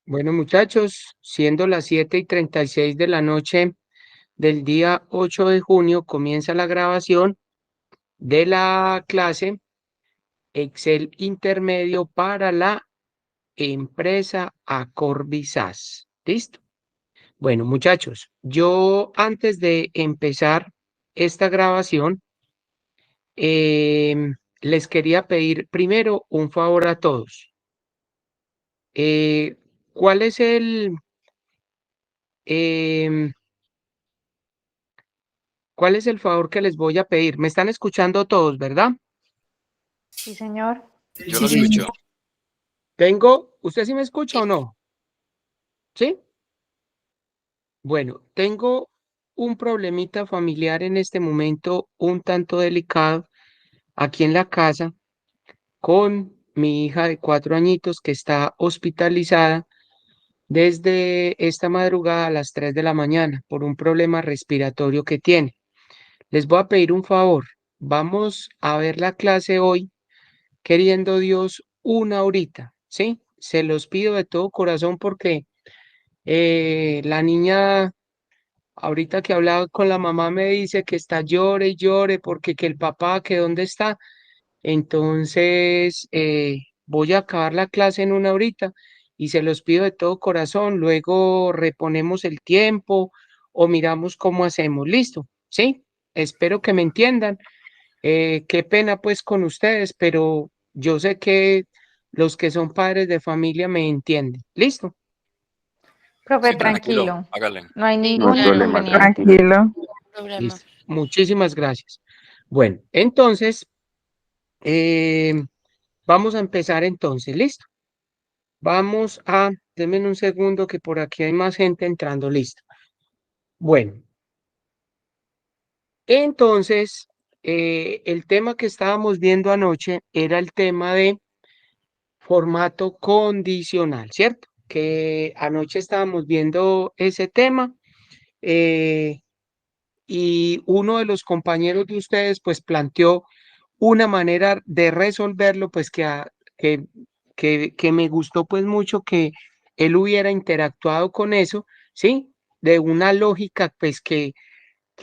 Bueno, muchachos, siendo las 7:36 de la noche del día 8 de junio, comienza la grabación de la clase Excel intermedio para la empresa Acorbisas. ¿Listo? Bueno, muchachos, yo antes de empezar esta grabación, les quería pedir primero un favor a todos. Eh, ¿Cuál es em, ¿Cuál es el favor que les voy a pedir? ¿Me están escuchando todos, verdad? Sí, señor. Yo lo escucho. ¿Usted sí me escucha o no? ¿Sí? Bueno, tengo un problemita familiar en este momento un tanto delicado aquí en la casa con mi hija de 4 añitos que está hospitalizada desde esta madrugada a las 3 de la mañana por un problema respiratorio que tiene. Les voy a pedir un favor. Vamos a ver la clase hoy queriendo Dios una horita, ¿sí? Se los pido de todo corazón porque la niña, ahorita que hablaba con la mamá, me dice que está llore y llore porque que el papá, que dónde está. Entonces, voy a acabar la clase en una horita y se los pido de todo corazón. Luego reponemos el tiempo o miramos cómo hacemos. ¿Listo? ¿Sí? Espero que me entiendan. Qué pena pues con ustedes, pero yo sé que los que son padres de familia me entienden. ¿Listo? Profe, Sí, tranquilo, tranquilo. hágale. No hay No hay ningún problema, inconveniente. tranquilo. Listo. Muchísimas gracias. Bueno, entonces, eh, vamos a empezar entonces. ¿Listo? Denme un segundo que por aquí hay más gente entrando. Listo. Bueno, entonces, el tema que estábamos viendo anoche era el tema de formato condicional, ¿cierto? Que anoche estábamos viendo ese tema eh, y uno de los compañeros de ustedes pues planteó una manera de resolverlo pues que me gustó pues mucho que él hubiera interactuado con eso, ¿sí? De una lógica pues que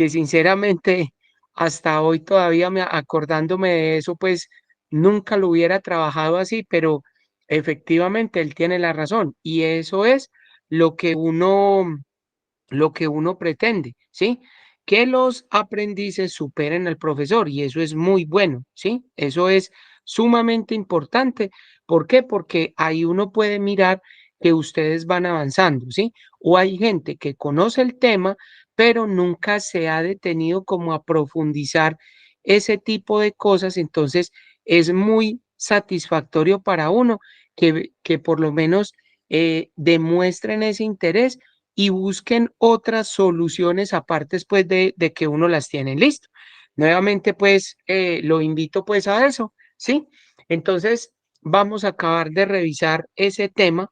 sinceramente hasta hoy todavía acordándome de eso, pues nunca lo hubiera trabajado así, pero efectivamente él tiene la razón y eso es lo que uno, lo que uno pretende, ¿sí? Que los aprendices superen al profesor y eso es muy bueno, ¿sí? Eso es sumamente importante. ¿Por qué? Porque ahí uno puede mirar que ustedes van avanzando, ¿sí? O hay gente que conoce el tema, pero nunca se ha detenido como a profundizar ese tipo de cosas, entonces es muy satisfactorio para uno que por lo menos demuestren ese interés y busquen otras soluciones aparte pues de que uno las tiene listo. Nuevamente pues lo invito pues a eso, ¿sí? Entonces vamos a acabar de revisar ese tema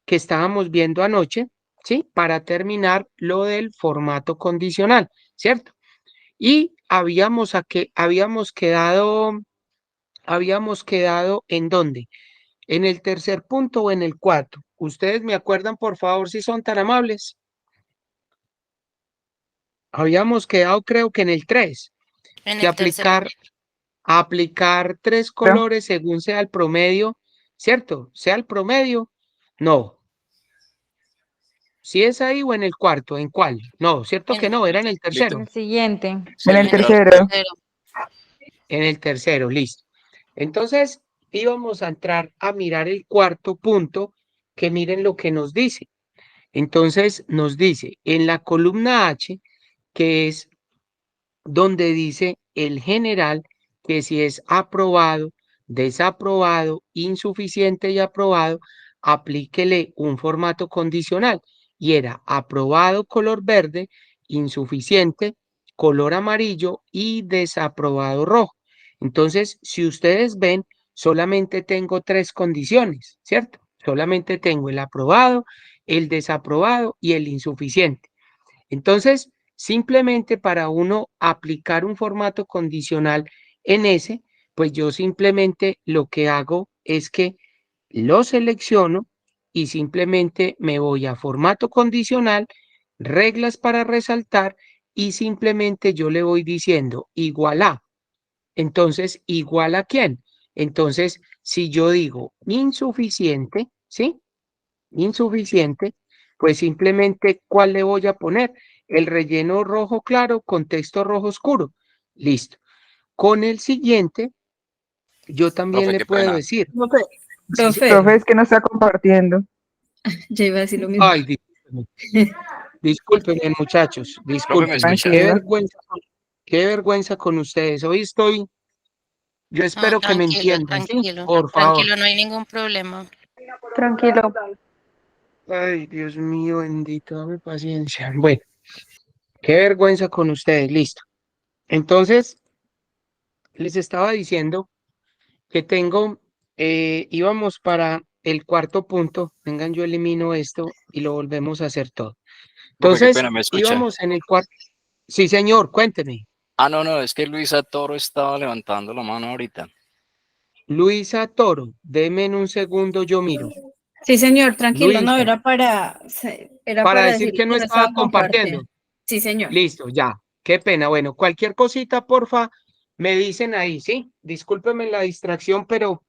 que estábamos viendo anoche, ¿sí? Para terminar lo del formato condicional, ¿cierto? Y habíamos quedado ¿en dónde? ¿En el tercer punto o en el cuarto? Ustedes me acuerdan, por favor, si son tan amables. Habíamos quedado, creo que en el 3 En que el tercero. aplicar tres Pero, colores según sea el promedio, ¿cierto? ¿Sea el promedio? No. Si es ahí o en el cuarto, ¿en cuál? No, ¿cierto que En, no? Era en el Listo. tercero. El siguiente. en Sí, el en el claro. tercero. tercero. En el tercero, listo. Entonces, íbamos a entrar a mirar el cuarto punto, que miren lo que nos dice. Entonces, nos dice en la columna H, que es donde dice el general, que si es aprobado, desaprobado, insuficiente y aprobado, aplíquele un formato condicional. Y era aprobado color verde, insuficiente, color amarillo y desaprobado rojo. Entonces, si ustedes ven, solamente tengo tres condiciones, ¿cierto? Solamente tengo el aprobado, el desaprobado y el insuficiente. Entonces, simplemente para uno aplicar un formato condicional en ese, pues yo simplemente lo que hago es que lo selecciono y simplemente me voy a formato condicional, reglas para resaltar y simplemente yo le voy diciendo igual a. Entonces, ¿igual a quién? Entonces, si yo digo insuficiente, ¿sí? Insuficiente, pues simplemente, ¿cuál le voy a poner? El relleno rojo claro con texto rojo oscuro. Listo. Con el siguiente, yo también Profe, le qué puedo pena. decir, Profe, sí, profe, Profe, es que no está compartiendo. ya iba a decir lo mismo. ay, discúlpenme, muchachos, Profe, ¿me discúlpenme, escucha? Tranquilo. qué vergüenza con ustedes. Hoy estoy, yo No, espero que me tranquilo, entiendan, ¿sí? tranquilo, Por favor. tranquilo, no hay ningún problema. Tranquilo. Ay, Dios mío, bendito, dame paciencia. Bueno, qué vergüenza con ustedes, listo. Entonces, les estaba diciendo que tengo, íbamos para el cuarto punto. Vengan, yo elimino esto y lo volvemos a hacer todo. Profe, qué Entonces, pena, ¿me escucha? íbamos en el cuarto. Sí, señor, cuénteme. Ah, no, no, es que Luisa Toro estaba levantando la mano ahorita. Luisa Toro, deme en un segundo, yo miro. Sí, señor, tranquilo, no, Luisa, era para para decir decirle que no que no estaba estaba compartiendo. compartiendo. Sí, señor. Listo, ya. Qué pena. Bueno, cualquier cosita, porfa, me dicen ahí, ¿sí? Discúlpeme la distracción, pero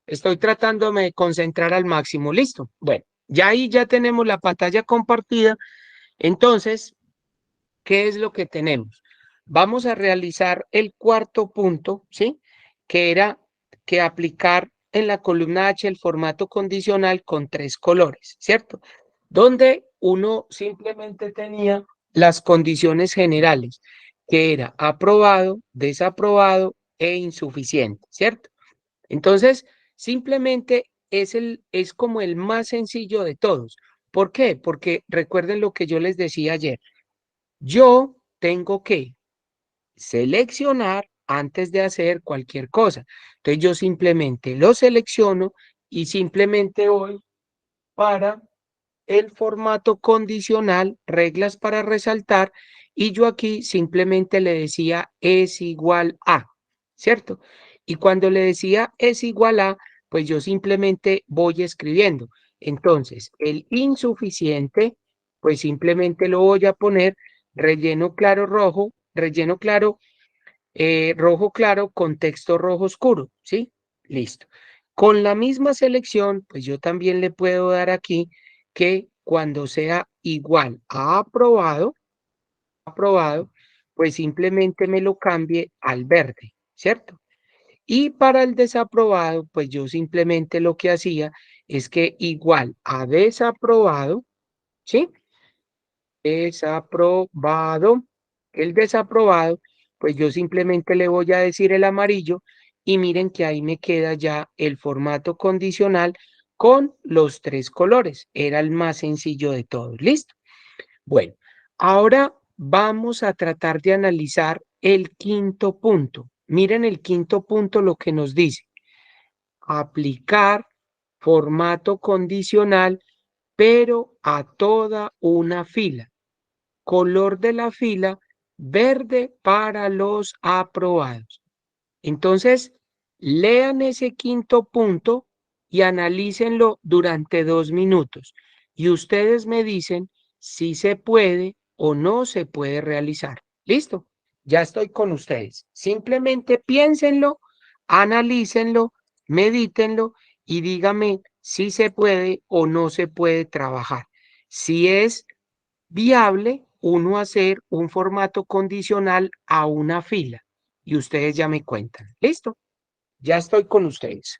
estoy tratándome de concentrar al máximo. Listo. Bueno, ya ahí ya tenemos la pantalla compartida. Entonces, ¿qué es lo que tenemos? Vamos a realizar el cuarto punto, ¿sí? Que era que aplicar en la columna H el formato condicional con tres colores, ¿cierto? Donde uno simplemente tenía las condiciones generales, que era aprobado, desaprobado e insuficiente, ¿cierto? Entonces, simplemente es como el más sencillo de todos. ¿Por qué? Porque recuerden lo que yo les decía ayer. Yo tengo que seleccionar antes de hacer cualquier cosa. Entonces yo simplemente lo selecciono y simplemente voy para el formato condicional, reglas para resaltar, y yo aquí simplemente le decía es igual a, ¿cierto? Y cuando le decía es igual a, pues yo simplemente voy escribiendo. Entonces, el insuficiente, pues simplemente lo voy a poner relleno claro rojo, relleno claro rojo claro con texto rojo oscuro, ¿sí? Listo. Con la misma selección, pues yo también le puedo dar aquí que cuando sea igual a aprobado, aprobado, pues simplemente me lo cambie al verde, ¿cierto? Y para el desaprobado, pues yo simplemente lo que hacía es que igual a desaprobado, ¿sí? Desaprobado. El desaprobado, pues yo simplemente le voy a decir el amarillo y miren que ahí me queda ya el formato condicional con los tres colores. Era el más sencillo de todos. ¿Listo? Bueno, ahora vamos a tratar de analizar el quinto punto. Miren el quinto punto lo que nos dice. Aplicar formato condicional, pero a toda una fila. Color de la fila verde para los aprobados. Entonces, lean ese quinto punto y analícenlo durante 2 minutos. Y ustedes me dicen si se puede o no se puede realizar. ¿Listo? Ya estoy con ustedes. Simplemente piénsenlo, analícenlo, medítenlo y díganme si se puede o no se puede trabajar. Si es viable uno hacer un formato condicional a una fila y ustedes ya me cuentan. ¿Listo? Ya estoy con ustedes.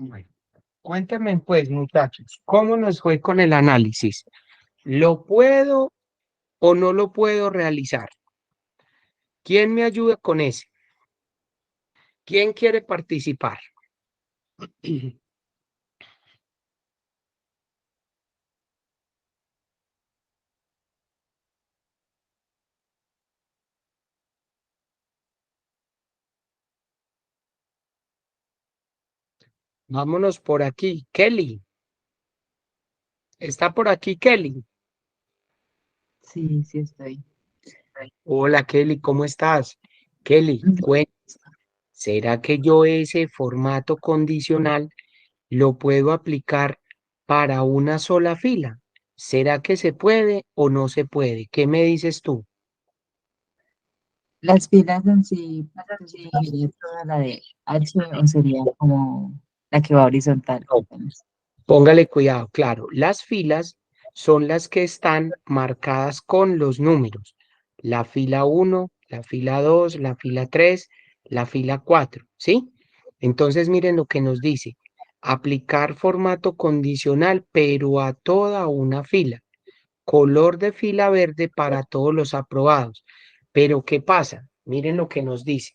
Bueno, cuéntenme pues, muchachos, ¿cómo nos fue con el análisis? ¿Lo puedo o no lo puedo realizar? ¿Quién me ayuda con ese? ¿Quién quiere participar? Vámonos por aquí. Kelly, ¿está por aquí Kelly? Sí, sí estoy. Hola Kelly, ¿cómo estás? Kelly, ¿será que yo ese formato condicional lo puedo aplicar para una sola fila? ¿Será que se puede o no se puede? ¿Qué me dices tú? Las filas en sí, pues escogería toda la de H o sería como la que va horizontal. No, póngale cuidado, claro, las filas son las que están marcadas con los números. La fila uno, la fila 2, la fila 3, la fila 4, ¿sí? Entonces miren lo que nos dice. Aplicar formato condicional, pero a toda una fila. Color de fila verde para todos los aprobados. Pero ¿qué pasa? Miren lo que nos dice.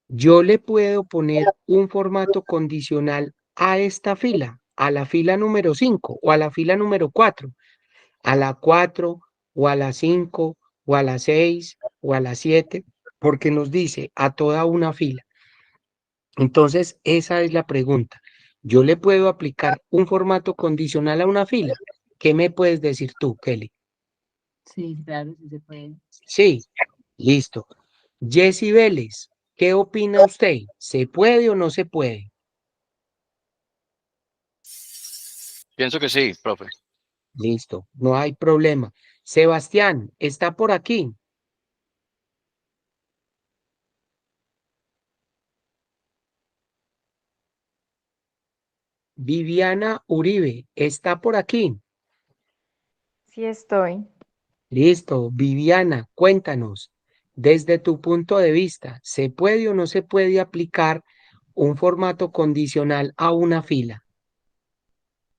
Yo le puedo poner un formato condicional a esta fila, a la fila número 5 o a la fila número 4, a la 4 o a la 5 o a la 6 o a la 7, porque nos dice a toda una fila. Entonces, esa es la pregunta. Yo le puedo aplicar un formato condicional a una fila. ¿Qué me puedes decir tú, Kelly? Sí, claro, sí se puede. Sí, listo. Jessy Vélez, ¿qué opina usted? ¿Se puede o no se puede? Pienso que sí, profe. Listo, no hay problema. Sebastián, ¿está por aquí? Viviana Uribe, ¿está por aquí? Sí estoy. Listo, Viviana, cuéntanos, desde tu punto de vista, ¿se puede o no se puede aplicar un formato condicional a una fila?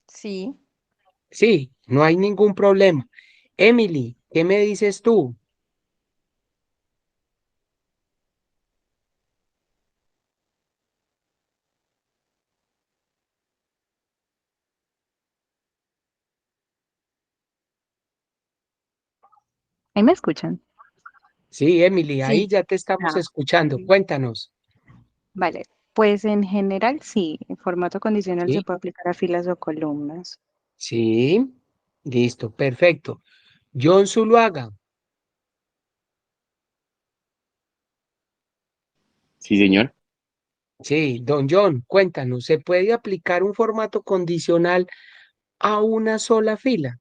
Sí. Sí, no hay ningún problema. Emily, ¿qué me dices tú? ¿Ahí me escuchan? Sí, Emily, ahí Sí. ya te estamos Ah, escuchando. Cuéntanos. vale. Pues en general sí, en formato condicional se Sí, puede aplicar a filas o columnas. sí, listo, perfecto. John Zuluaga, Sí, señor. sí, don John, cuéntanos, ¿se puede aplicar un formato condicional a una sola fila?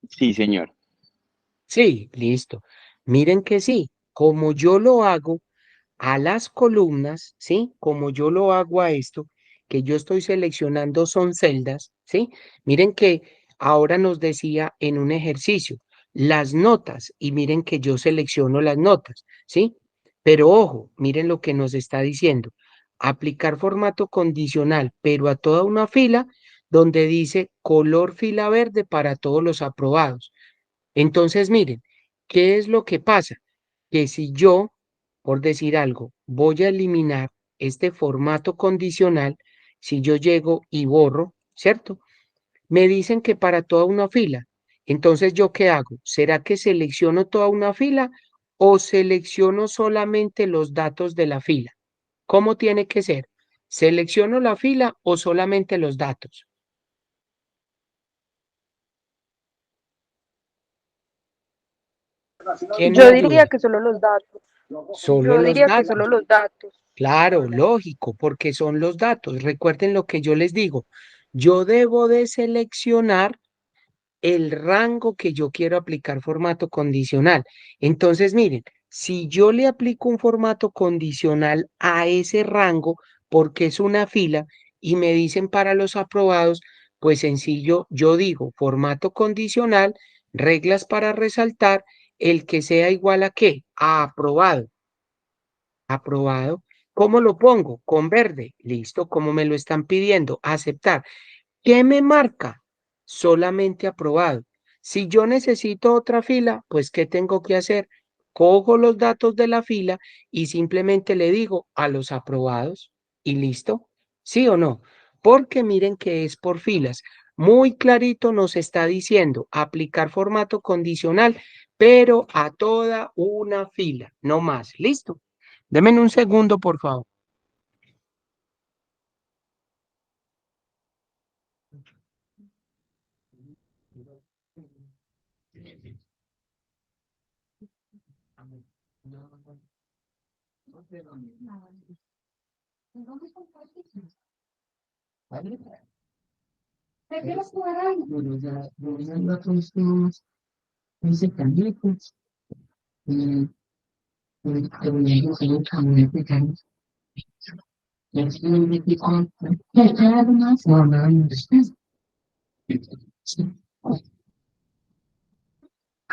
Sí, señor. Sí, listo. Miren que sí, como yo lo hago a las columnas, ¿sí? Como yo lo hago a esto, que yo estoy seleccionando son celdas, ¿sí? Miren que ahora nos decía en un ejercicio las notas y miren que yo selecciono las notas, ¿sí? Pero ojo, miren lo que nos está diciendo. Aplicar formato condicional, pero a toda una fila donde dice color fila verde para todos los aprobados. Entonces, miren, ¿qué es lo que pasa? Que si yo, por decir algo, voy a eliminar este formato condicional, si yo llego y borro, ¿cierto? Me dicen que para toda una fila. Entonces, ¿yo qué hago? ¿Será que selecciono toda una fila o selecciono solamente los datos de la fila? ¿Cómo tiene que ser? ¿Selecciono la fila o solamente los datos? ¿Quién me Yo diría ayuda? que solo los datos. Solo Yo los diría que datos. solo los datos. Claro, lógico, porque son los datos. Recuerden lo que yo les digo. Yo debo de seleccionar el rango que yo quiero aplicar formato condicional. Entonces, miren, si yo le aplico un formato condicional a ese rango, porque es una fila, y me dicen para los aprobados, pues sencillo, yo digo formato condicional, reglas para resaltar, el que sea igual a qué, a aprobado. Aprobado. ¿Cómo lo pongo? Con verde. Listo, como me lo están pidiendo. Aceptar. ¿Qué me marca? Solamente aprobado. Si yo necesito otra fila, pues ¿qué tengo que hacer? Cojo los datos de la fila y simplemente le digo a los aprobados y listo. ¿Sí o no? Porque miren que es por filas. Muy clarito nos está diciendo aplicar formato condicional, pero a toda una fila, no más. ¿Listo? Denme un segundo, por favor.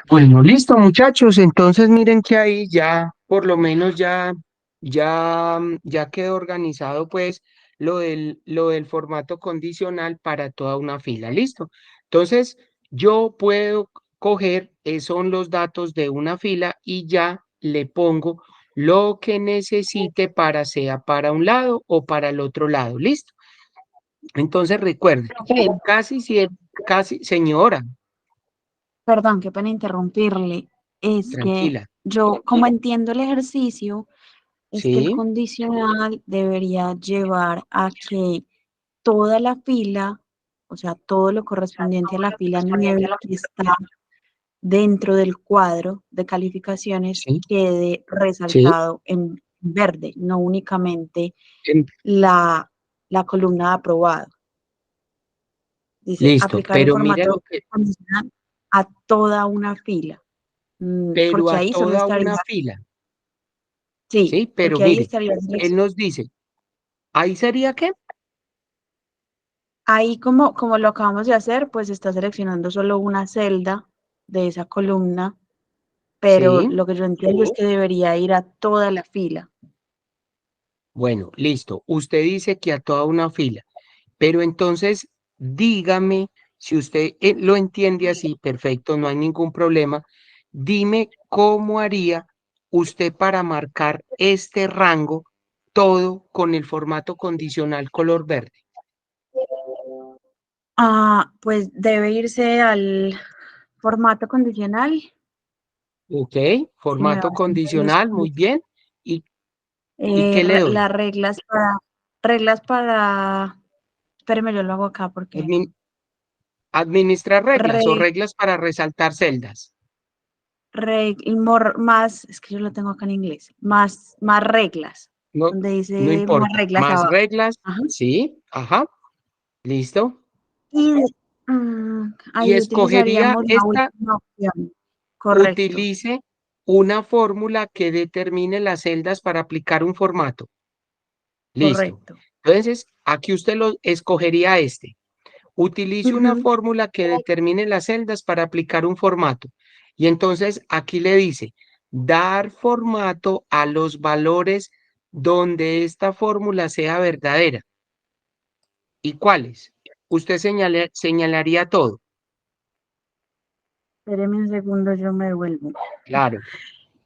Bueno, listo, muchachos. Entonces miren que ahí ya, por lo menos ya quedó organizado pues lo del formato condicional para toda una fila. Listo. Entonces, yo puedo coger, son los datos de una fila y ya le pongo lo que necesite para sea para un lado o para el otro lado. Listo. Entonces recuerden, Profe, casi, señora, perdón, qué pena interrumpirle. Es que tranquila. yo, como entiendo el ejercicio, es que el Sí, condicional debería llevar a que toda la fila, o sea, todo lo correspondiente a la fila 9 que está dentro del cuadro de calificaciones sí, quede sí. resaltado en verde, no únicamente En- la, la columna de aprobado. Dice, Listo, aplicar el pero mira lo formato que, condicional a toda una fila. pero Porque a ahí solo toda estaría, una fila, sí, ¿sí? Pero porque ahí mire, estaría, él nos dice, ¿ahí sería qué? ahí como lo acabamos de hacer, pues está seleccionando solo una celda de esa columna, pero Sí, lo que yo entiendo es que debería ir a toda la fila. bueno, listo. Usted dice que a toda una fila, pero entonces dígame, si usted lo entiende así, perfecto, no hay ningún problema. Dime cómo haría usted para marcar este rango todo con el formato condicional color verde. Pues debe irse al formato condicional. Ok, Se me formato va siempre los condicional, muy bien. ¿Y qué le doy? las reglas para, espérame, yo lo hago acá porque Admin- administrar reglas o re- reglas para resaltar celdas. más, es que yo lo tengo acá en inglés, más reglas, No, donde no dice más importa. reglas Más abajo. reglas, Ajá. sí, ajá, listo. Y Y ahí escogería utilizaríamos la esta, última opción. Correcto, utilice una fórmula que determine las celdas para aplicar un formato. Listo. correcto. Entonces, aquí usted lo escogería este. Utilice una Ujú. fórmula que determine las celdas para aplicar un formato. Y entonces aquí le dice, dar formato a los valores donde esta fórmula sea verdadera. ¿Y cuáles? Usted señalaría todo. Espéreme un segundo, yo me devuelvo. Claro.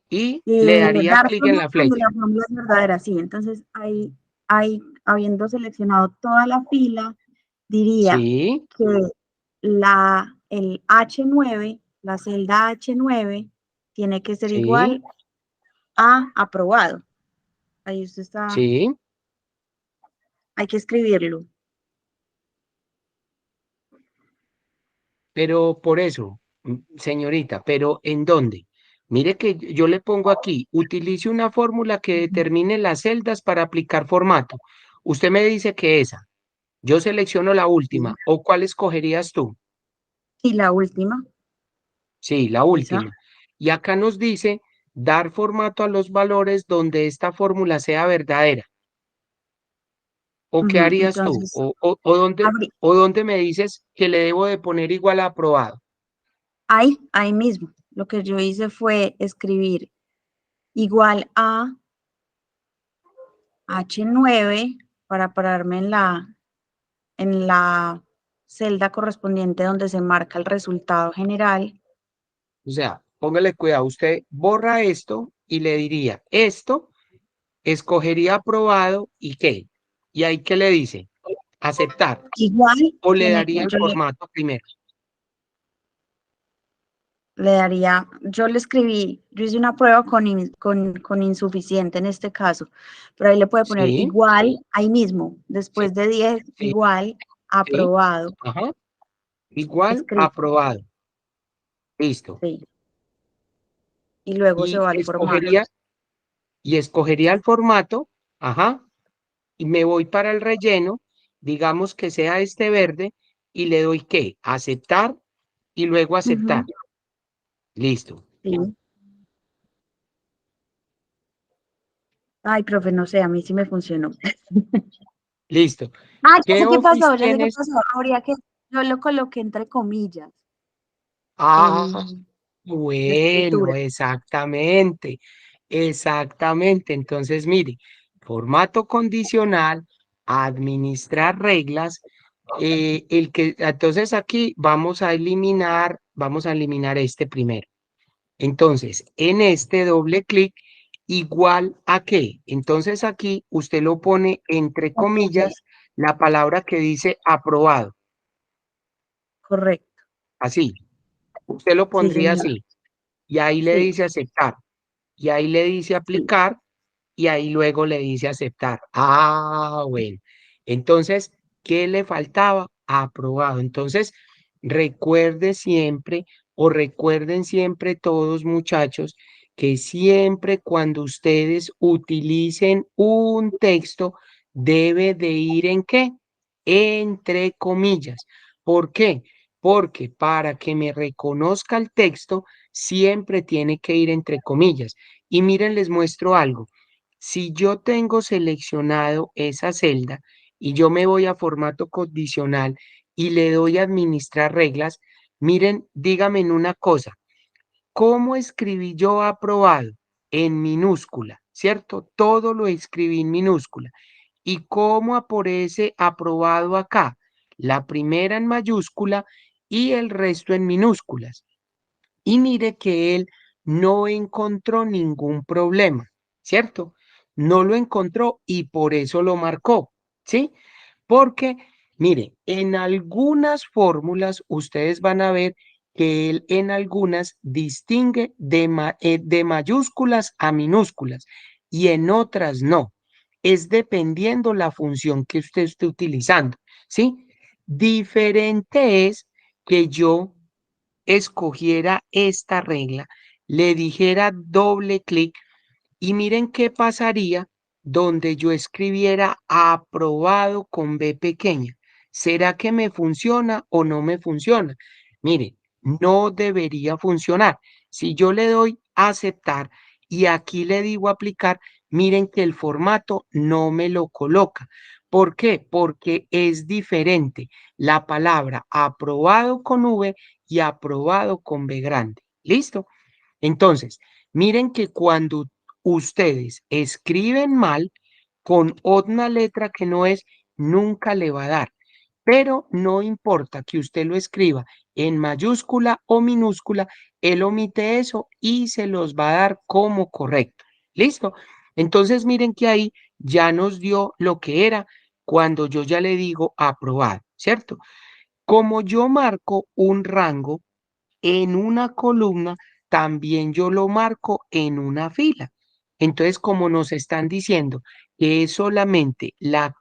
Y le daría Dar clic en forma la cuando flecha. la fórmula es verdadera, sí. Entonces, ahí, habiendo seleccionado toda la fila, diría Sí, que el H9, la celda H9, tiene que ser sí, igual a aprobado. Ahí usted está, sí. hay que escribirlo. Pero por eso, señorita, pero ¿en dónde? Mire que yo le pongo aquí, utilice una fórmula que determine las celdas para aplicar formato. Usted me dice que esa, yo selecciono la última, ¿o cuál escogerías tú? Y la última, Sí, la esa. última. Y acá nos dice dar formato a los valores donde esta fórmula sea verdadera. ¿O qué harías tú? Entonces, abrí, ¿O dónde me dices que le debo de poner igual a aprobado? ahí mismo. Lo que yo hice fue escribir igual H9 para pararme en la celda correspondiente donde se marca el resultado general. O sea, póngale cuidado, usted borra esto y le diría, esto escogería aprobado y qué. ¿Y ahí qué le dice? Aceptar. Igual O le daría el formato primero. yo le escribí, yo hice una prueba con insuficiente en este caso, pero ahí le puede poner Sí, igual, ahí mismo, después sí, de 10, sí, igual, sí. aprobado, Ajá. Igual, escrito, aprobado. Listo. sí. Y luego se Y va al formato. escogería el formato. Ajá. Y me voy para el relleno, digamos que sea este verde, y le doy ¿qué? Aceptar y luego aceptar. Ujú, Listo. sí. Ay, profe, no sé, a mí sí me funcionó. Listo. Ah, ya ¿Qué sé qué office pasó, ya sé qué tienes? pasó. Habría que, yo lo coloqué entre comillas Ah, en la bueno, escritura. exactamente. Exactamente. Entonces, mire, formato condicional, administrar reglas. Entonces aquí vamos a eliminar este primero. Entonces, en este doble clic, igual a qué. Entonces aquí usted lo pone entre Ok, comillas la palabra que dice aprobado. correcto. Así, usted lo Sí, pondría señor. así. Y ahí le Sí, dice aceptar. Y ahí le dice sí. aplicar. Y ahí luego le dice aceptar. Ah, bueno. Entonces, ¿qué le faltaba? Aprobado. Entonces, recuerde siempre o recuerden siempre todos muchachos que siempre cuando ustedes utilicen un texto debe de ir en qué? Entre comillas. ¿Por qué? Porque para que me reconozca el texto siempre tiene que ir entre comillas. Y miren, les muestro algo. Si yo tengo seleccionado esa celda y yo me voy a formato condicional y le doy a administrar reglas, miren, díganme en una cosa, ¿cómo escribí yo aprobado? En minúscula, ¿cierto? Todo lo escribí en minúscula. ¿Y cómo aparece aprobado acá? La primera en mayúscula y el resto en minúsculas. Y mire que él no encontró ningún problema, ¿cierto? No lo encontró y por eso lo marcó, ¿sí? Porque, mire, en algunas fórmulas ustedes van a ver que él en algunas distingue de mayúsculas a minúsculas y en otras no. Es dependiendo la función que usted esté utilizando, ¿sí? Diferente es que yo escogiera esta regla, le dijera doble clic y miren qué pasaría donde yo escribiera aprobado con B pequeña. ¿Será que me funciona o no me funciona? Mire, no debería funcionar. Si yo le doy a aceptar y aquí le digo aplicar, miren que el formato no me lo coloca. ¿Por qué? Porque es diferente la palabra aprobado con V y aprobado con B grande. ¿Listo? Entonces, miren que cuando ustedes escriben mal con una letra que no es, nunca le va a dar. Pero no importa que usted lo escriba en mayúscula o minúscula, él omite eso y se los va a dar como correcto. ¿Listo? Entonces miren que ahí ya nos dio lo que era cuando yo ya le digo aprobado, ¿cierto? Como yo marco un rango, en una columna, también yo lo marco en una fila. Entonces, como nos están diciendo que es solamente la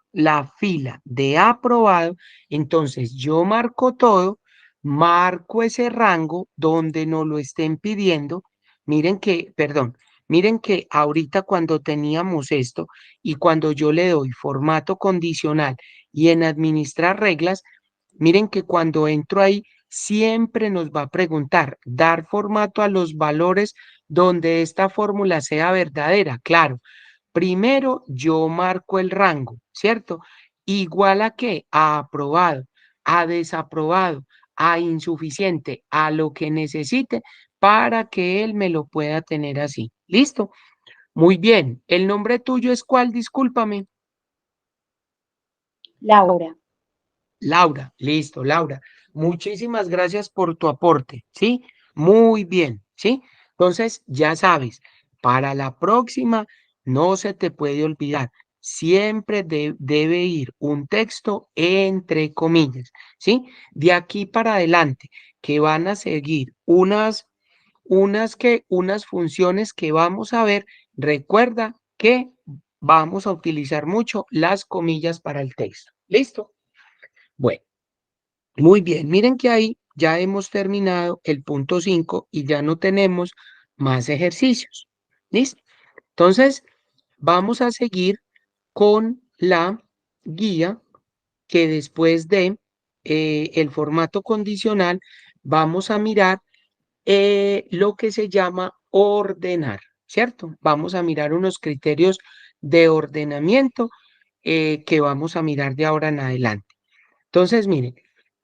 fila de aprobado, entonces yo marco todo, marco ese rango donde nos lo estén pidiendo. Miren que, perdón, miren que ahorita cuando teníamos esto y cuando yo le doy formato condicional y en administrar reglas, miren que cuando entro ahí, siempre nos va a preguntar, dar formato a los valores donde esta fórmula sea verdadera. Claro, primero yo marco el rango, ¿cierto? Igual a qué? A aprobado, a desaprobado, a insuficiente, a lo que necesite para que él me lo pueda tener así. ¿Listo? Muy bien. ¿El nombre tuyo es cuál? Discúlpame. Laura. Laura, listo, Laura. Muchísimas gracias por tu aporte, ¿sí? Muy bien, ¿sí? Entonces, ya sabes, para la próxima no se te puede olvidar, siempre debe ir un texto entre comillas, ¿sí? De aquí para adelante, que van a seguir unas funciones que vamos a ver. Recuerda que vamos a utilizar mucho las comillas para el texto. ¿Listo? Bueno. Muy bien, miren que ahí ya hemos terminado el punto 5 y ya no tenemos más ejercicios. ¿Listo? Entonces, vamos a seguir con la guía que después de el formato condicional vamos a mirar lo que se llama ordenar, ¿cierto? Vamos a mirar unos criterios de ordenamiento que vamos a mirar de ahora en adelante. Entonces, miren,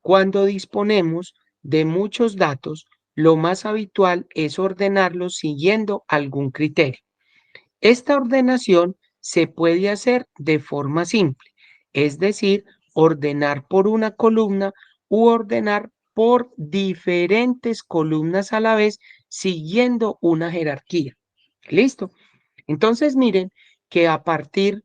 cuando disponemos de muchos datos, lo más habitual es ordenarlos siguiendo algún criterio. Esta ordenación se puede hacer de forma simple, es decir, ordenar por una columna u ordenar por diferentes columnas a la vez, siguiendo una jerarquía. ¿Listo? Entonces, miren que a partir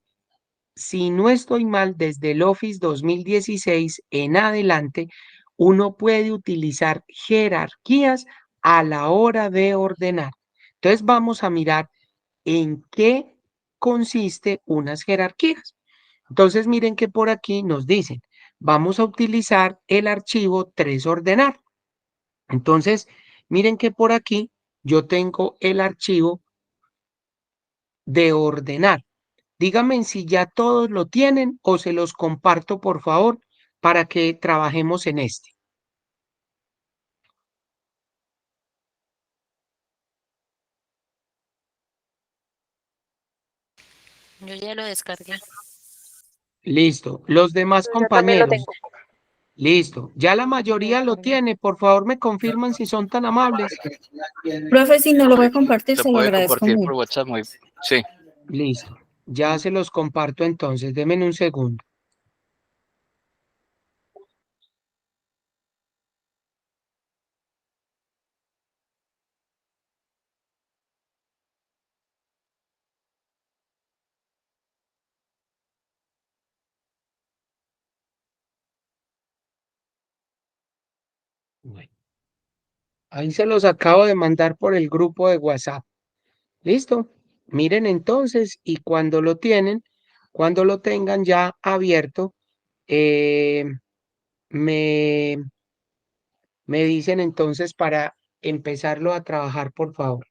si no estoy mal, desde el Office 2016 en adelante, uno puede utilizar jerarquías a la hora de ordenar. Entonces vamos a mirar en qué consiste unas jerarquías. Entonces miren que por aquí nos dicen, vamos a utilizar el archivo 3ordenar. Entonces, miren que por aquí yo tengo el archivo de ordenar. Díganme si ya todos lo tienen o se los comparto, por favor, para que trabajemos en este. Yo ya lo descargué. Listo. Los demás Yo también lo compañeros. tengo. Listo. Ya la mayoría lo tiene. Por favor, me confirman si son tan amables. Profe, si no lo voy a compartir, Se se lo puede agradezco compartir por mucho. WhatsApp. Sí. Listo. Ya se los comparto entonces. Denme un segundo. Bueno, ahí se los acabo de mandar por el grupo de WhatsApp. ¿Listo? Miren entonces y cuando lo tengan ya abierto, eh, me, me dicen entonces para empezarlo a trabajar, por favor.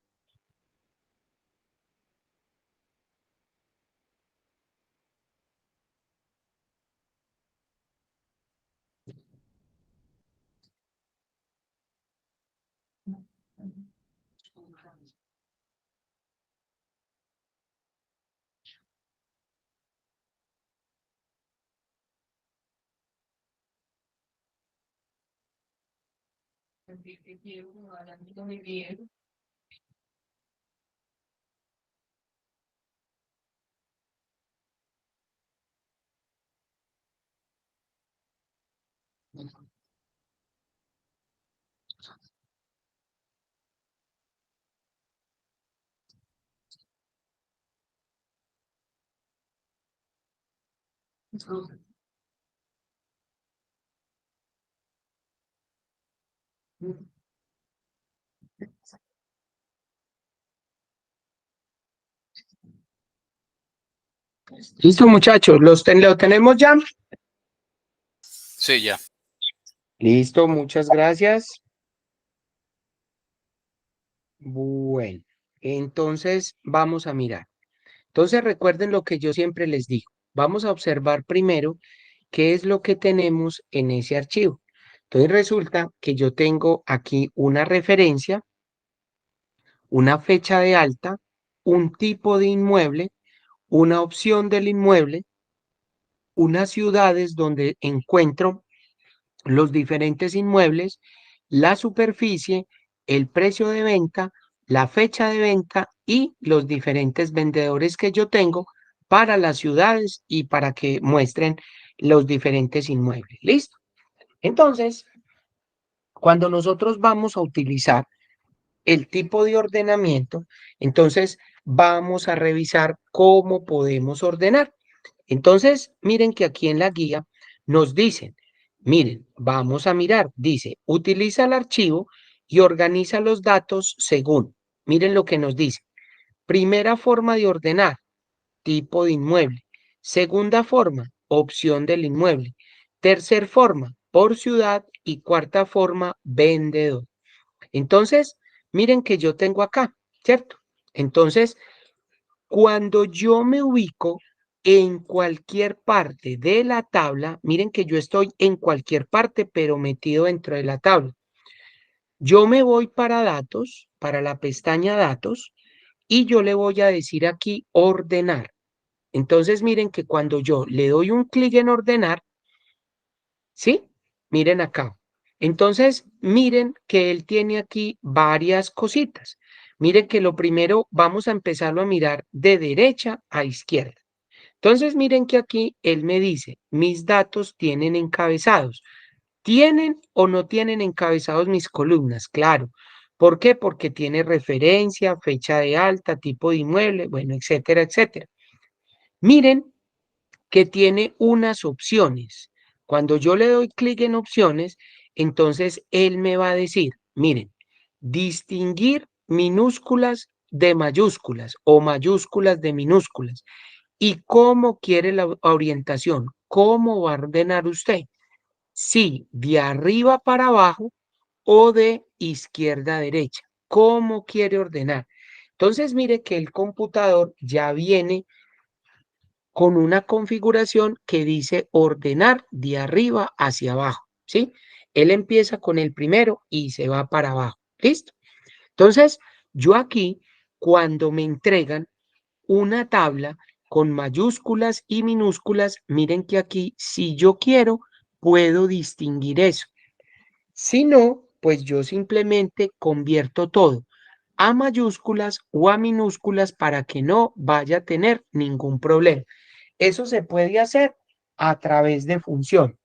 Listo, muchachos, lo tenemos ya. Sí, ya. Listo, muchas gracias. Bueno, entonces vamos a mirar. Entonces recuerden lo que yo siempre les digo. Vamos a observar primero qué es lo que tenemos en ese archivo. Entonces resulta que yo tengo aquí una referencia, una fecha de alta, un tipo de inmueble, una opción del inmueble, unas ciudades donde encuentro los diferentes inmuebles, la superficie, el precio de venta, la fecha de venta y los diferentes vendedores que yo tengo para las ciudades y para que muestren los diferentes inmuebles. ¿Listo? Entonces, cuando nosotros vamos a utilizar el tipo de ordenamiento, entonces vamos a revisar cómo podemos ordenar. Entonces, miren que aquí en la guía nos dicen, miren, vamos a mirar, dice, utiliza el archivo y organiza los datos según. Miren lo que nos dice. Primera forma de ordenar, tipo de inmueble. Segunda forma, opción del inmueble. Tercer forma, por ciudad. Y cuarta forma, vendedor. Entonces, miren que yo tengo acá, ¿cierto? Entonces, cuando yo me ubico en cualquier parte de la tabla, miren que yo estoy en cualquier parte, pero metido dentro de la tabla. Yo me voy para datos, para la pestaña datos, y yo le voy a decir aquí ordenar. Entonces, miren que cuando yo le doy un clic en ordenar, ¿sí? Miren acá. Entonces, miren que él tiene aquí varias cositas. Miren que lo primero vamos a empezarlo a mirar de derecha a izquierda. Entonces, miren que aquí él me dice, mis datos tienen encabezados. ¿Tienen o no tienen encabezados mis columnas? Claro. ¿Por qué? Porque tiene referencia, fecha de alta, tipo de inmueble, bueno, etcétera, etcétera. Miren que tiene unas opciones. Cuando yo le doy clic en opciones, entonces él me va a decir, miren, distinguir minúsculas de mayúsculas o mayúsculas de minúsculas. ¿Y cómo quiere la orientación? ¿Cómo va a ordenar usted? Sí, de arriba para abajo o de izquierda a derecha. ¿Cómo quiere ordenar? Entonces, mire que el computador ya viene con una configuración que dice ordenar de arriba hacia abajo, ¿sí? Él empieza con el primero y se va para abajo, ¿listo? Entonces, yo aquí, cuando me entregan una tabla con mayúsculas y minúsculas, miren que aquí, si yo quiero, puedo distinguir eso. Si no, pues yo simplemente convierto todo a mayúsculas o a minúsculas para que no vaya a tener ningún problema. Eso se puede hacer a través de función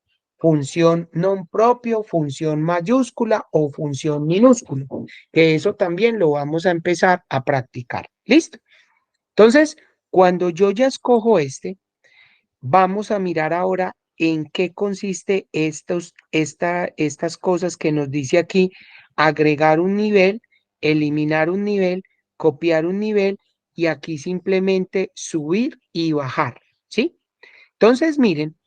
non propio, función mayúscula o función minúscula, que eso también lo vamos a empezar a practicar. ¿Listo? Entonces, cuando yo ya escojo vamos a mirar ahora en qué consiste estas cosas que nos dice aquí, agregar un nivel, eliminar un nivel, copiar un nivel y aquí simplemente subir y bajar, ¿sí? Entonces, miren,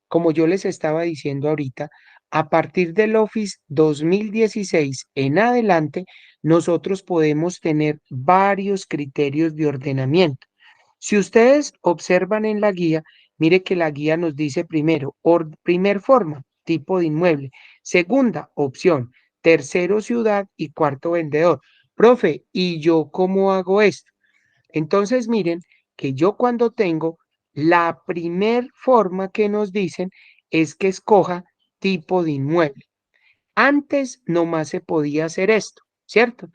como yo les estaba diciendo ahorita, a partir del Office 2016 en adelante, nosotros podemos tener varios criterios de ordenamiento. Si ustedes observan en la guía, mire que la guía nos dice primero, primer forma, tipo de inmueble, segunda opción, tercero ciudad y cuarto vendedor. Profe, ¿y yo cómo hago esto? Entonces miren que yo cuando tengo la primer forma que nos dicen es que escoja tipo de inmueble. Antes nomás se podía hacer esto, ¿cierto?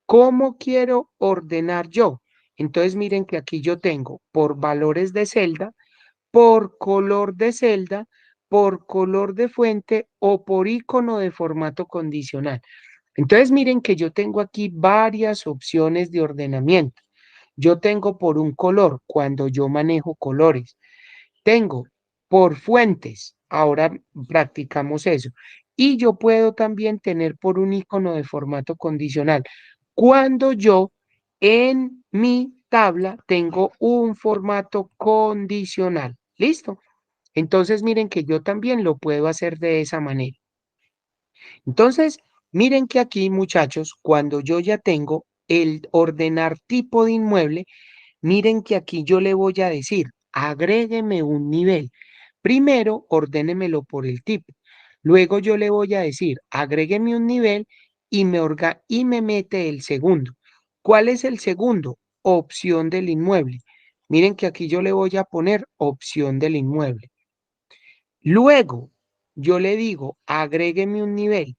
¿Cómo quiero ordenar yo? Entonces miren que aquí yo tengo por valores de celda, por color de celda, por color de fuente o por icono de formato condicional. Entonces miren que yo tengo aquí varias opciones de ordenamiento. Yo tengo por un color cuando yo manejo colores. Tengo por fuentes. Ahora practicamos eso. Y yo puedo también tener por un icono de formato condicional. Cuando yo en mi tabla tengo un formato condicional. ¿Listo? Entonces miren que yo también lo puedo hacer de esa manera. Entonces, miren que aquí, muchachos, cuando yo ya tengo el ordenar tipo de inmueble, miren que aquí yo le voy a decir, agrégueme un nivel. Primero, ordénemelo por el tipo. Luego yo le voy a decir, agrégueme un nivel y me mete el segundo. ¿Cuál es el segundo? Opción del inmueble. Miren que aquí yo le voy a poner opción del inmueble. Luego, yo le digo, agrégueme un nivel.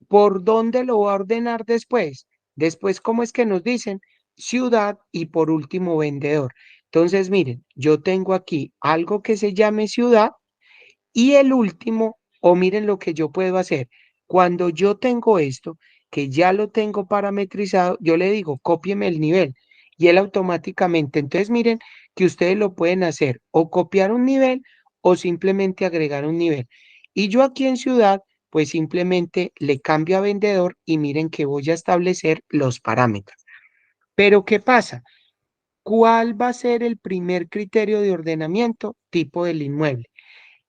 ¿Por dónde lo va a ordenar después? Después, ¿cómo es que nos dicen? Ciudad y por último vendedor. Entonces, miren, yo tengo aquí algo que se llame ciudad y el último, o miren lo que yo puedo hacer. Cuando yo tengo esto, que ya lo tengo parametrizado, yo le digo, cópieme el nivel y él automáticamente. Entonces, miren que ustedes lo pueden hacer o copiar un nivel o simplemente agregar un nivel. Y yo aquí en ciudad, pues simplemente le cambio a vendedor y miren que voy a establecer los parámetros. Pero ¿qué pasa? ¿Cuál va a ser el primer criterio de ordenamiento? Tipo del inmueble.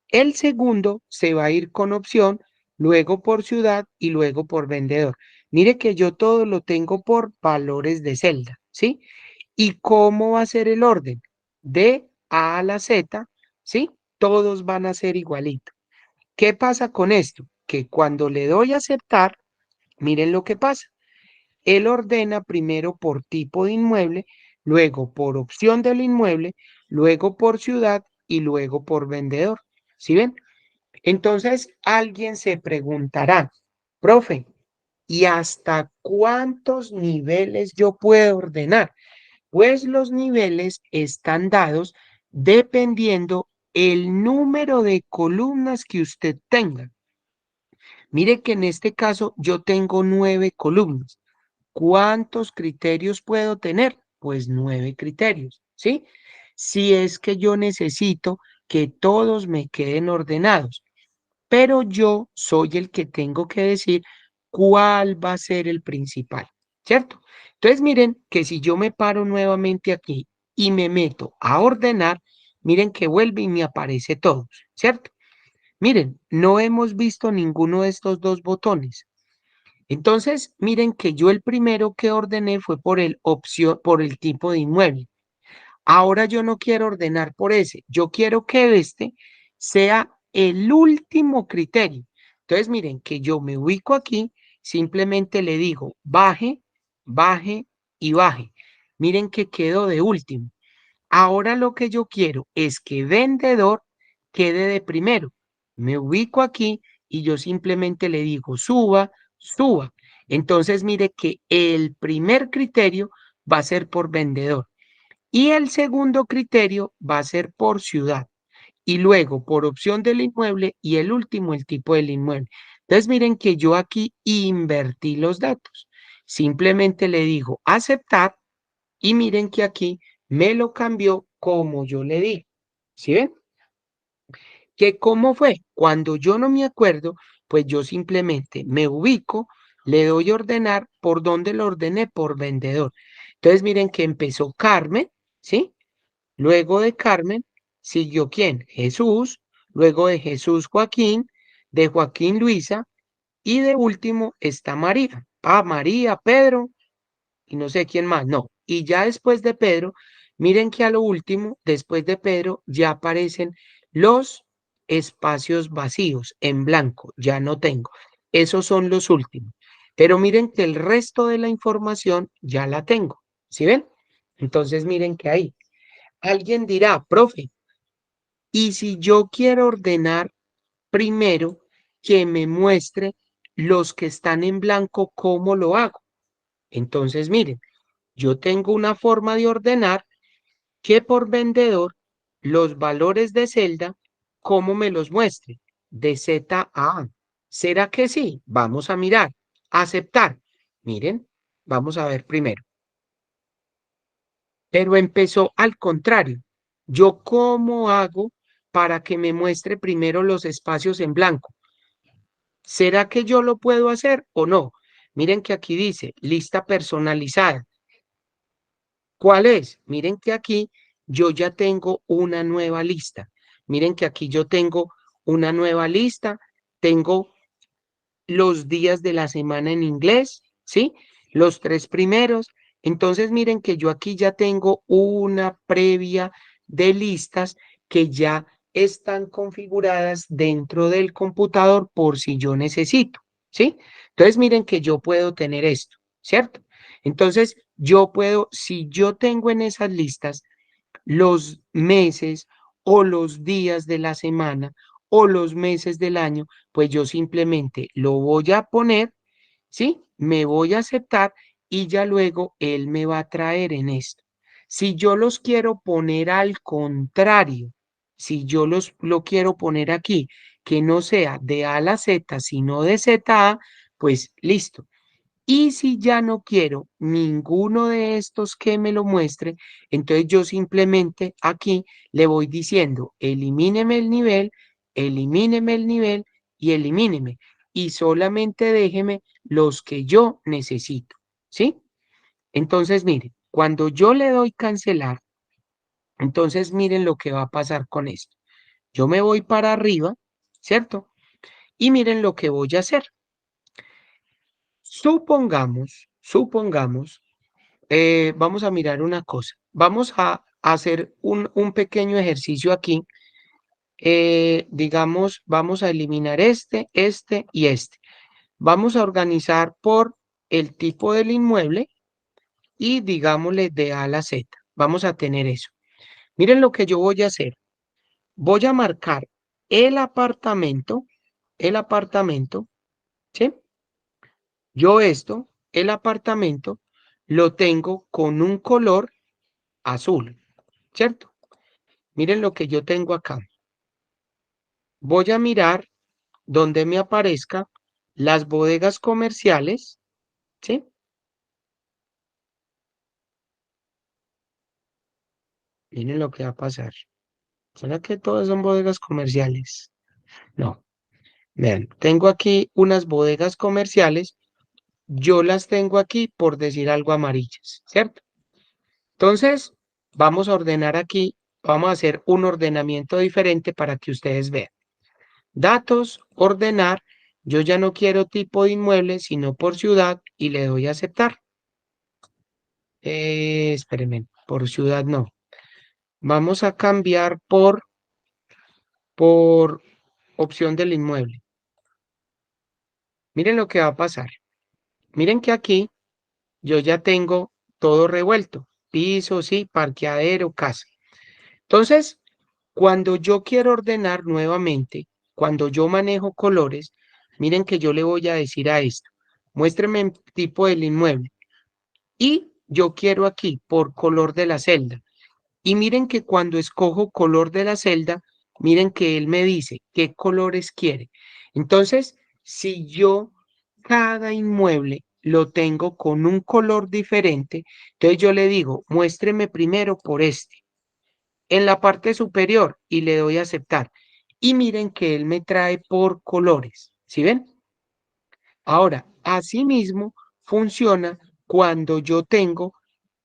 El segundo se va a ir con opción, luego por ciudad y luego por vendedor. Mire que yo todo lo tengo por valores de celda, ¿sí? ¿Y cómo va a ser el orden? De A a la Z, ¿sí? Todos van a ser igualitos. ¿Qué pasa con esto? Que cuando le doy a aceptar, miren lo que pasa. Él ordena primero por tipo de inmueble, luego por opción del inmueble, luego por ciudad y luego por vendedor. ¿Sí ven? Entonces alguien se preguntará, profe, ¿y hasta cuántos niveles yo puedo ordenar? Pues los niveles están dados dependiendo el número de columnas que usted tenga. Mire que en este caso yo tengo 9 columnas. ¿Cuántos criterios puedo tener? Pues 9 criterios, ¿sí? Si es que yo necesito que todos me queden ordenados, pero yo soy el que tengo que decir cuál va a ser el principal, ¿cierto? Entonces miren que si yo me paro nuevamente aquí y me meto a ordenar, miren que vuelve y me aparece todo, ¿cierto? Miren, no hemos visto ninguno de estos dos botones. Entonces, miren que yo el primero que ordené fue por el opción, por el tipo de inmueble. Ahora yo no quiero ordenar por ese, yo quiero que este sea el último criterio. Entonces, miren que yo me ubico aquí, simplemente le digo baje, baje y baje. Miren que quedó de último. Ahora lo que yo quiero es que vendedor quede de primero. Me ubico aquí y yo simplemente le digo suba, suba. Entonces, mire que el primer criterio va a ser por vendedor. Y el segundo criterio va a ser por ciudad y luego por opción del inmueble y el último el tipo del inmueble. Entonces miren que yo aquí invertí los datos. Simplemente le digo aceptar y miren que aquí me lo cambió como yo le di. ¿Sí ven? ¿Que cómo fue? Cuando yo no me acuerdo, pues yo simplemente me ubico, le doy a ordenar, ¿por dónde lo ordené? Por vendedor. Entonces miren que empezó Carmen, ¿sí? Luego de Carmen, siguió ¿quién? Jesús, luego de Jesús Joaquín, de Joaquín Luisa, y de último está María. Ah, María, Pedro, y no sé quién más, no. Y ya después de Pedro, miren que a lo último, después de Pedro, ya aparecen los espacios vacíos en blanco, ya no tengo. Esos son los últimos. Pero miren que el resto de la información ya la tengo. ¿Sí ven? Entonces miren que ahí. Alguien dirá, profe, y si yo quiero ordenar primero que me muestre los que están en blanco, ¿cómo lo hago? Entonces, miren, yo tengo una forma de ordenar que por vendedor los valores de celda, ¿cómo me los muestre? De Z a A. ¿Será que sí? Vamos a mirar. Aceptar. Miren, vamos a ver primero. Pero empezó al contrario. ¿Yo cómo hago para que me muestre primero los espacios en blanco? ¿Será que yo lo puedo hacer o no? Miren que aquí dice lista personalizada. ¿Cuál es? Miren que aquí yo ya tengo una nueva lista. Miren que aquí yo tengo una nueva lista. Tengo los días de la semana en inglés, ¿sí? Los 3 primeros. Entonces, miren que yo aquí ya tengo una previa de listas que ya están configuradas dentro del computador por si yo necesito, ¿sí? Entonces, miren que yo puedo tener esto, ¿cierto? Entonces, yo puedo, si yo tengo en esas listas los meses o los días de la semana o los meses del año, pues yo simplemente lo voy a poner, ¿sí? Me voy a aceptar y ya luego él me va a traer en esto. Si yo los quiero poner al contrario, si yo lo quiero poner aquí, que no sea de A a la Z, sino de Z a A, pues listo. Y si ya no quiero ninguno de estos que me lo muestre, entonces yo simplemente aquí le voy diciendo, elimíneme el nivel y elimíneme. Y solamente déjeme los que yo necesito, ¿sí? Entonces, miren, cuando yo le doy cancelar, entonces miren lo que va a pasar con esto. Yo me voy para arriba, ¿cierto? Y miren lo que voy a hacer. Supongamos, vamos a mirar una cosa. Vamos a hacer un pequeño ejercicio aquí. Digamos, vamos a eliminar este y este. Vamos a organizar por el tipo del inmueble y digámosle de A a la Z. Vamos a tener eso. Miren lo que yo voy a hacer. Voy a marcar el apartamento, ¿sí? Yo el apartamento, lo tengo con un color azul, ¿cierto? Miren lo que yo tengo acá. Voy a mirar donde me aparezca las bodegas comerciales, ¿sí? Miren lo que va a pasar. ¿Será que todas son bodegas comerciales? No. Vean, tengo aquí unas bodegas comerciales. Yo las tengo aquí, por decir algo, amarillas, ¿cierto? Entonces, vamos a ordenar aquí, vamos a hacer un ordenamiento diferente para que ustedes vean. Datos, ordenar. Yo ya no quiero tipo de inmueble, sino por ciudad y le doy a aceptar. Espérenme, por ciudad no. Vamos a cambiar por opción del inmueble. Miren lo que va a pasar. Miren que aquí yo ya tengo todo revuelto. Piso, sí, parqueadero, casa. Entonces, cuando yo quiero ordenar nuevamente, cuando yo manejo colores, miren que yo le voy a decir a esto, muéstreme el tipo del inmueble. Y yo quiero aquí por color de la celda. Y miren que cuando escojo color de la celda, miren que él me dice qué colores quiere. Entonces, si yo cada inmueble lo tengo con un color diferente, entonces yo le digo, muéstreme primero por este, en la parte superior y le doy a aceptar. Y miren que él me trae por colores. ¿Sí ven? Ahora, asimismo, funciona cuando yo tengo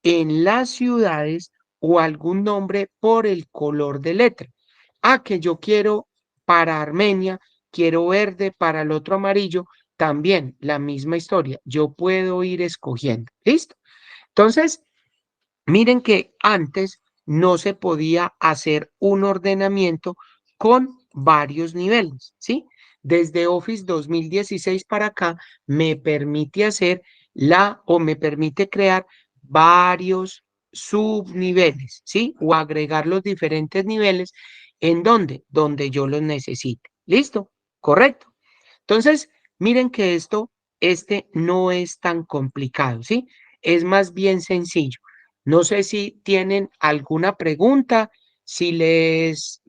en las ciudades o algún nombre por el color de letra. Ah, que yo quiero para Armenia, quiero verde, para el otro amarillo, también la misma historia. Yo puedo ir escogiendo. ¿Listo? Entonces, miren que antes no se podía hacer un ordenamiento con varios niveles, ¿sí? Desde Office 2016 para acá me permite hacer o me permite crear varios subniveles, ¿sí? O agregar los diferentes niveles en donde yo los necesite. ¿Listo? Correcto. Entonces, miren que este no es tan complicado, ¿sí? Es más bien sencillo. No sé si tienen alguna pregunta, si les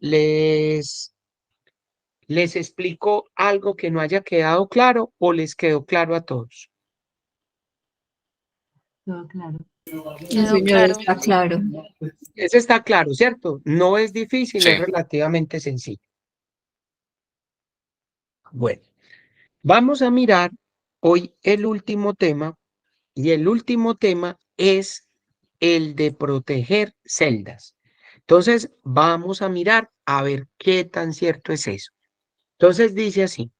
explico algo que no haya quedado claro o les quedó claro a todos. Todo claro. No, Quedó señor, claro. está claro. Eso está claro, ¿cierto? No es difícil, Sí. es relativamente sencillo. Bueno, vamos a mirar hoy el último tema y el último tema es el de proteger celdas. Entonces, vamos a mirar a ver qué tan cierto es eso. Entonces, dice así,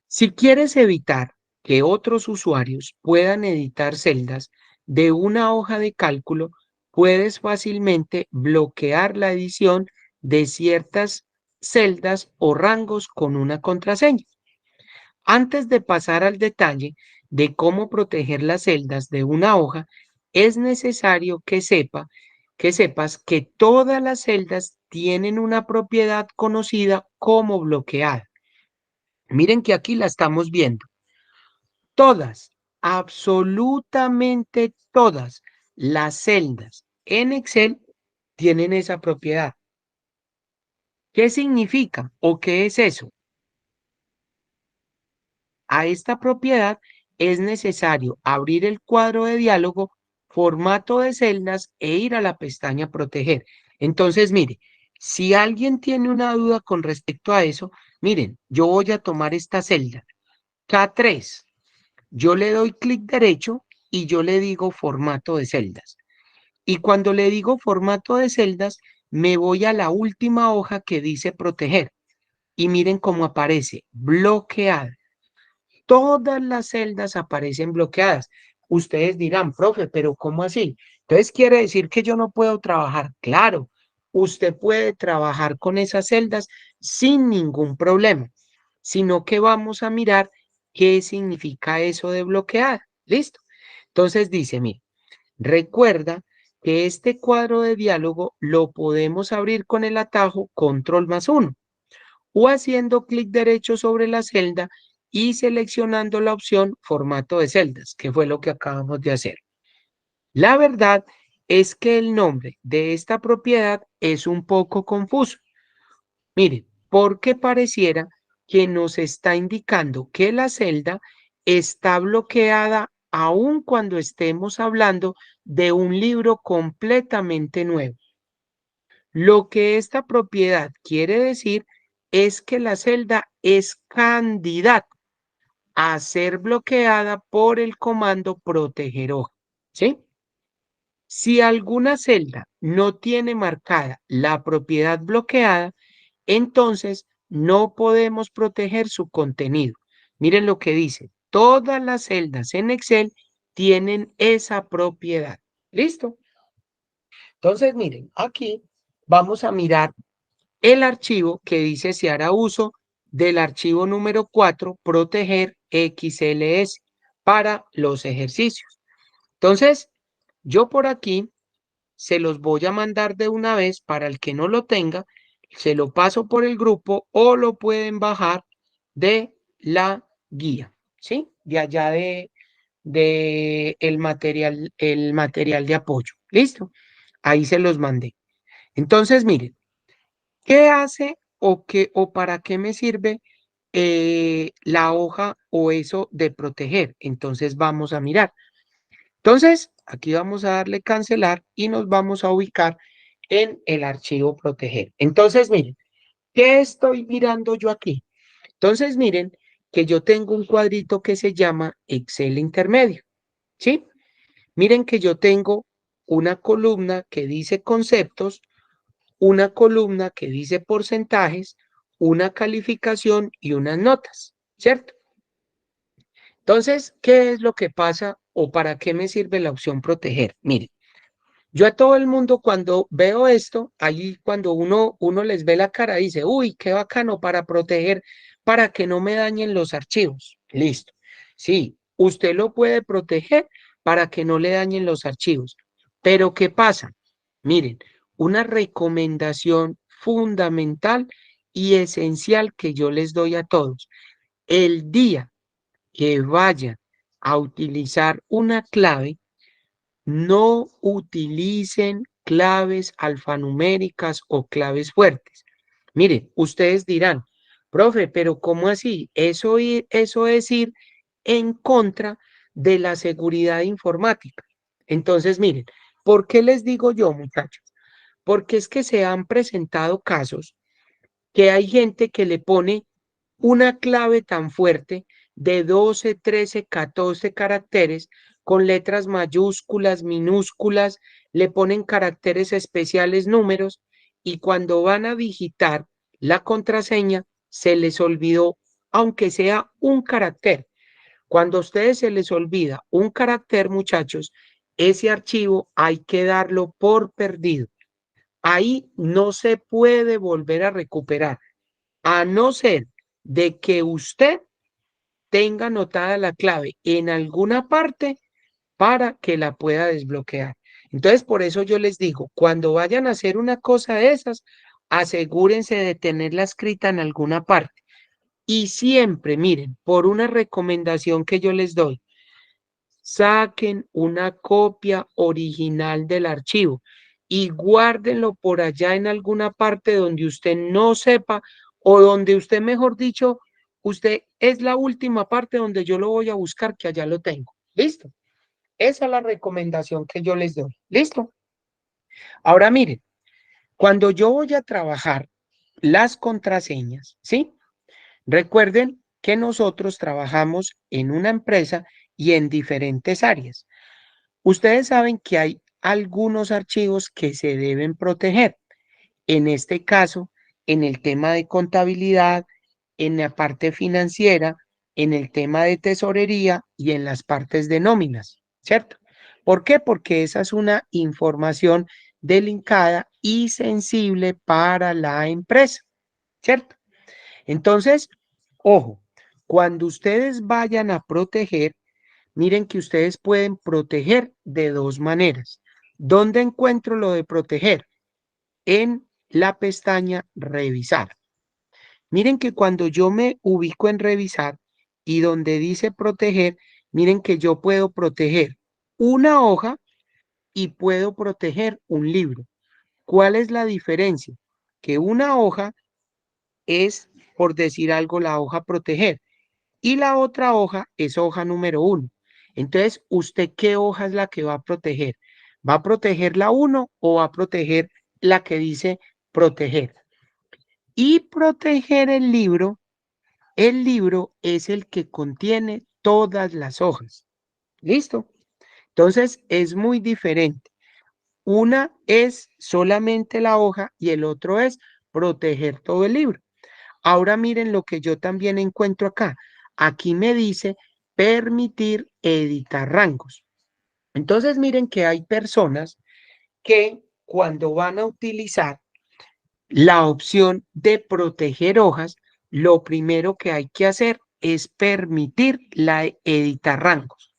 si quieres evitar que otros usuarios puedan editar celdas de una hoja de cálculo, puedes fácilmente bloquear la edición de ciertas celdas o rangos con una contraseña. Antes de pasar al detalle de cómo proteger las celdas de una hoja, es necesario que sepas que todas las celdas tienen una propiedad conocida como bloqueada. Miren que aquí la estamos viendo. Todas, absolutamente todas las celdas en Excel tienen esa propiedad. ¿Qué significa o qué es eso? A esta propiedad es necesario abrir el cuadro de diálogo, formato de celdas e ir a la pestaña proteger. Entonces, mire, si alguien tiene una duda con respecto a eso, miren, yo voy a tomar esta celda, K3. Yo le doy clic derecho y yo le digo formato de celdas. Y cuando le digo formato de celdas, me voy a la última hoja que dice proteger. Y miren cómo aparece, bloqueada. Todas las celdas aparecen bloqueadas. Ustedes dirán, profe, pero ¿cómo así? Entonces quiere decir que yo no puedo trabajar. Claro, usted puede trabajar con esas celdas sin ningún problema, sino que vamos a mirar qué significa eso de bloqueada. ¿Listo? Entonces dice, mire, recuerda que este cuadro de diálogo lo podemos abrir con el atajo control+1 o haciendo clic derecho sobre la celda y seleccionando la opción formato de celdas, que fue lo que acabamos de hacer. La verdad es que el nombre de esta propiedad es un poco confuso. Miren, porque pareciera que nos está indicando que la celda está bloqueada aun cuando estemos hablando de un libro completamente nuevo. Lo que esta propiedad quiere decir es que la celda es candidata a ser bloqueada por el comando proteger hoja, ¿sí? Si alguna celda no tiene marcada la propiedad bloqueada, entonces no podemos proteger su contenido. Miren lo que dice, todas las celdas en Excel tienen esa propiedad. ¿Listo? Entonces, miren, aquí vamos a mirar el archivo que dice se hará uso del archivo número 4, proteger XLS para los ejercicios. Entonces, yo por aquí se los voy a mandar de una vez para el que no lo tenga, se lo paso por el grupo o lo pueden bajar de la guía, ¿sí? De allá de el material de apoyo. ¿Listo? Ahí se los mandé. Entonces, miren, ¿qué hace o qué o para qué me sirve la hoja o eso de proteger? Entonces vamos a mirar. Entonces, aquí vamos a darle cancelar y nos vamos a ubicar en el archivo proteger. Entonces, miren, ¿qué estoy mirando yo aquí? Entonces, miren que yo tengo un cuadrito que se llama Excel intermedio, ¿sí? Miren que yo tengo una columna que dice conceptos, una columna que dice porcentajes, una calificación y unas notas, ¿cierto? Entonces, ¿qué es lo que pasa o para qué me sirve la opción proteger? Miren, yo a todo el mundo cuando veo esto, ahí cuando uno les ve la cara, dice, uy, qué bacano para proteger, para que no me dañen los archivos. Listo. Sí, usted lo puede proteger para que no le dañen los archivos. Pero ¿qué pasa? Miren, una recomendación fundamental y esencial que yo les doy a todos. El día que vayan a utilizar una clave, no utilicen claves alfanuméricas o claves fuertes. Miren, ustedes dirán, profe, pero ¿cómo así? Eso es ir en contra de la seguridad informática. Entonces, miren, ¿por qué les digo yo, muchachos? Porque es que se han presentado casos que hay gente que le pone una clave tan fuerte de 12, 13, 14 caracteres con letras mayúsculas, minúsculas, le ponen caracteres especiales, números, y cuando van a digitar la contraseña, se les olvidó, aunque sea un carácter. Cuando a ustedes se les olvida un carácter, muchachos, ese archivo hay que darlo por perdido. Ahí no se puede volver a recuperar, a no ser de que usted tenga anotada la clave en alguna parte para que la pueda desbloquear. Entonces, por eso yo les digo, cuando vayan a hacer una cosa de esas, asegúrense de tenerla escrita en alguna parte. Y siempre, miren, por una recomendación que yo les doy, saquen una copia original del archivo y guárdenlo por allá en alguna parte donde usted no sepa o donde usted, mejor dicho, usted es la última parte donde yo lo voy a buscar, que allá lo tengo. ¿Listo? Esa es la recomendación que yo les doy. ¿Listo? Ahora miren, cuando yo voy a trabajar las contraseñas, ¿sí? Recuerden que nosotros trabajamos en una empresa y en diferentes áreas. Ustedes saben que hay algunos archivos que se deben proteger. En este caso, en el tema de contabilidad, en la parte financiera, en el tema de tesorería y en las partes de nóminas, ¿cierto? ¿Por qué? Porque esa es una información delicada y sensible para la empresa, ¿cierto? Entonces, ojo, cuando ustedes vayan a proteger, miren que ustedes pueden proteger de dos maneras. ¿Dónde encuentro lo de proteger? En la pestaña revisar. Miren que cuando yo me ubico en revisar y donde dice proteger, miren que yo puedo proteger una hoja y puedo proteger un libro. ¿Cuál es la diferencia? Que una hoja es, por decir algo, la hoja proteger y la otra hoja es hoja número 1. Entonces, ¿usted qué hoja es la que va a proteger? ¿Va a proteger la 1 o va a proteger la que dice proteger? Y proteger el libro es el que contiene todas las hojas. ¿Listo? Entonces, es muy diferente. Una es solamente la hoja y el otro es proteger todo el libro. Ahora miren lo que yo también encuentro acá. Aquí me dice permitir editar rangos. Entonces miren que hay personas que cuando van a utilizar la opción de proteger hojas, lo primero que hay que hacer es permitir la editar rangos.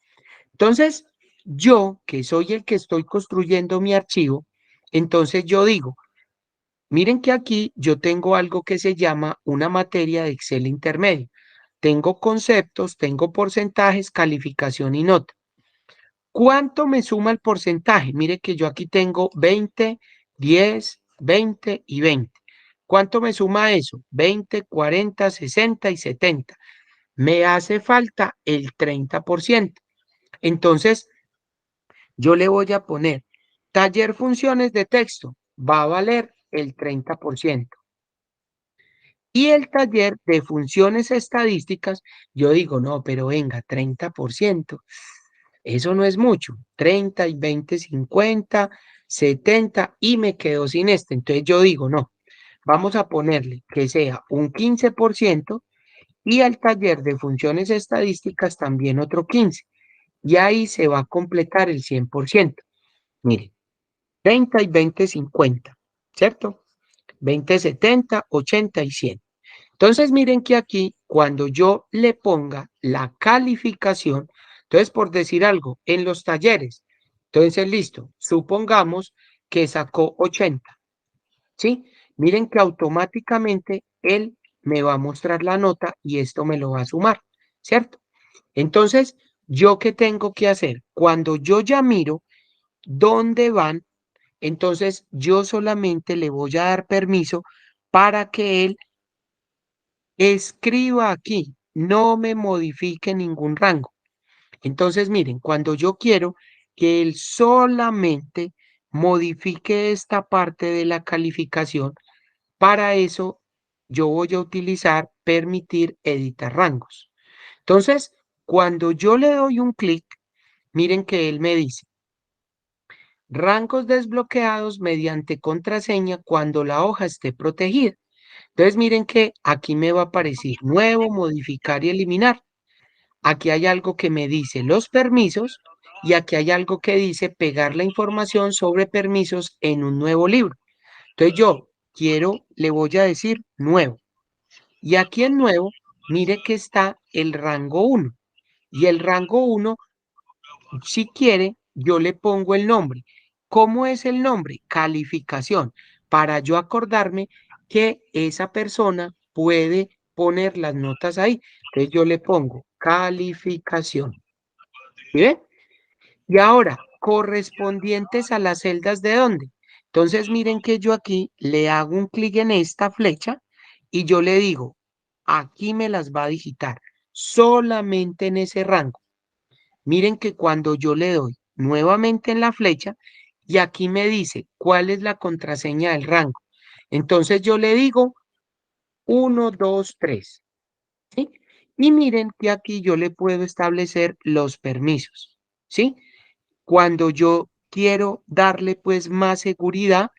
Entonces, yo, que soy el que estoy construyendo mi archivo, entonces yo digo, miren que aquí yo tengo algo que se llama una materia de Excel intermedio. Tengo conceptos, tengo porcentajes, calificación y nota. ¿Cuánto me suma el porcentaje? Mire que yo aquí tengo 20, 10, 20 y 20. ¿Cuánto me suma eso? 20, 40, 60 y 70. Me hace falta el 30%. Entonces, yo le voy a poner taller funciones de texto. Va a valer el 30%. Y el taller de funciones estadísticas, yo digo, no, pero venga, 30%. Eso no es mucho. 30 y 20, 50, 70 y me quedo sin este. Entonces yo digo, no, vamos a ponerle que sea un 15% y al taller de funciones estadísticas también otro 15%. Y ahí se va a completar el 100%. Mire, 30 y 20, 50, ¿cierto? 20, 70, 80 y 100. Entonces miren que aquí cuando yo le ponga la calificación, entonces por decir algo, en los talleres, entonces listo, supongamos que sacó 80, ¿sí? Miren que automáticamente él me va a mostrar la nota y esto me lo va a sumar, ¿cierto? Entonces, ¿yo qué tengo que hacer? Cuando yo ya miro dónde van, entonces yo solamente le voy a dar permiso para que él escriba aquí, no me modifique ningún rango. Entonces, miren, cuando yo quiero que él solamente modifique esta parte de la calificación, para eso yo voy a utilizar permitir editar rangos. Entonces, cuando yo le doy un clic, miren que él me dice, rangos desbloqueados mediante contraseña cuando la hoja esté protegida. Entonces miren que aquí me va a aparecer nuevo, modificar y eliminar. Aquí hay algo que me dice los permisos y aquí hay algo que dice pegar la información sobre permisos en un nuevo libro. Entonces yo le voy a decir nuevo. Y aquí en nuevo, mire que está el rango 1. Y el rango 1, si quiere, yo le pongo el nombre. ¿Cómo es el nombre? Calificación. Para yo acordarme que esa persona puede poner las notas ahí. Entonces yo le pongo calificación. ¿Sí ven? Y ahora, correspondientes a las celdas ¿de dónde? Entonces miren que yo aquí le hago un clic en esta flecha y yo le digo, aquí me las va a digitar, solamente en ese rango. Miren que cuando yo le doy nuevamente en la flecha y aquí me dice cuál es la contraseña del rango. Entonces yo le digo 1, 2, 3. ¿Sí? Y miren que aquí yo le puedo establecer los permisos. ¿Sí? Cuando yo quiero darle pues más seguridad,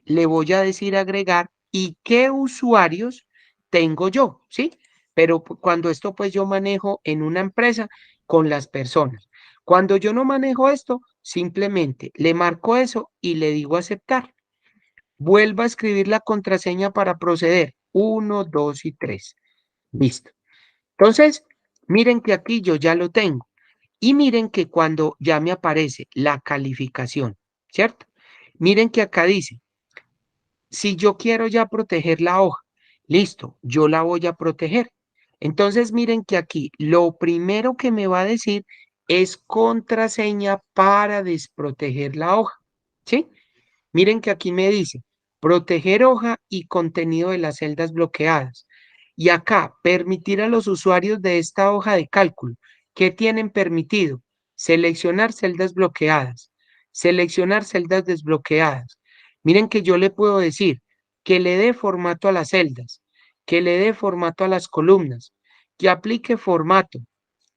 le voy a decir agregar y qué usuarios tengo yo, ¿sí? Pero cuando esto pues yo manejo en una empresa con las personas. Cuando yo no manejo esto, simplemente le marco eso y le digo aceptar. Vuelvo a escribir la contraseña para proceder. 1, 2 y 3. Listo. Entonces, miren que aquí yo ya lo tengo. Y miren que cuando ya me aparece la calificación, ¿cierto? Miren que acá dice, si yo quiero ya proteger la hoja, listo, yo la voy a proteger. Entonces miren que aquí lo primero que me va a decir es contraseña para desproteger la hoja, ¿sí? Miren que aquí me dice proteger hoja y contenido de las celdas bloqueadas. Y acá, permitir a los usuarios de esta hoja de cálculo que tienen permitido seleccionar celdas bloqueadas, seleccionar celdas desbloqueadas. Miren que yo le puedo decir que le dé formato a las celdas, que le dé formato a las columnas, que aplique formato,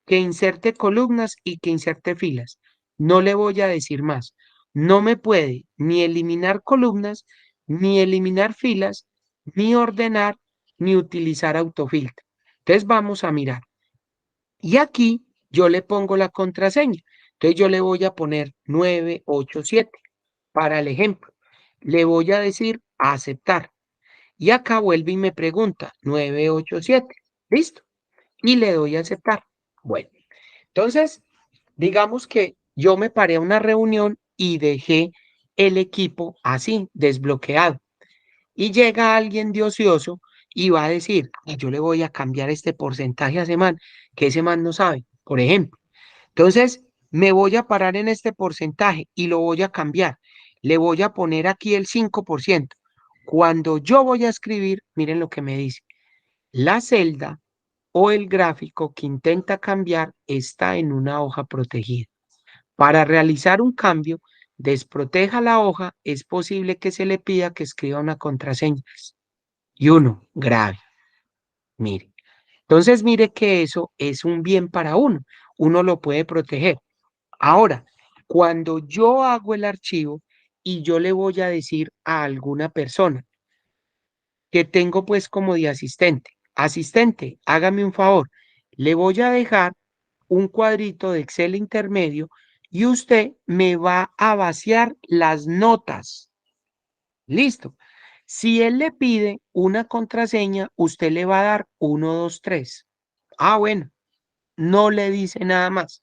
que inserte columnas y que inserte filas. No le voy a decir más. No me puede ni eliminar columnas, ni eliminar filas, ni ordenar, ni utilizar autofiltro. Entonces vamos a mirar. Y aquí yo le pongo la contraseña. Entonces yo le voy a poner 987 para el ejemplo. Le voy a decir aceptar. Y acá vuelve y me pregunta 987. ¿Listo? Y le doy a aceptar. Bueno. Entonces, digamos que yo me paré a una reunión y dejé el equipo así, desbloqueado. Y llega alguien de ocioso y va a decir, yo le voy a cambiar este porcentaje a ese man, que ese man no sabe, por ejemplo. Entonces, me voy a parar en este porcentaje y lo voy a cambiar. Le voy a poner aquí el 5%. Cuando yo voy a escribir, miren lo que me dice. La celda o el gráfico que intenta cambiar está en una hoja protegida. Para realizar un cambio, desproteja la hoja, es posible que se le pida que escriba una contraseña. Y uno, grave, mire. Entonces, mire que eso es un bien para uno. Uno lo puede proteger. Ahora, cuando yo hago el archivo y yo le voy a decir a alguna persona que tengo pues como de asistente, asistente, hágame un favor, le voy a dejar un cuadrito de Excel intermedio y usted me va a vaciar las notas. Listo. Si él le pide una contraseña, usted le va a dar 1, 2, 3. Ah, bueno, no le dice nada más.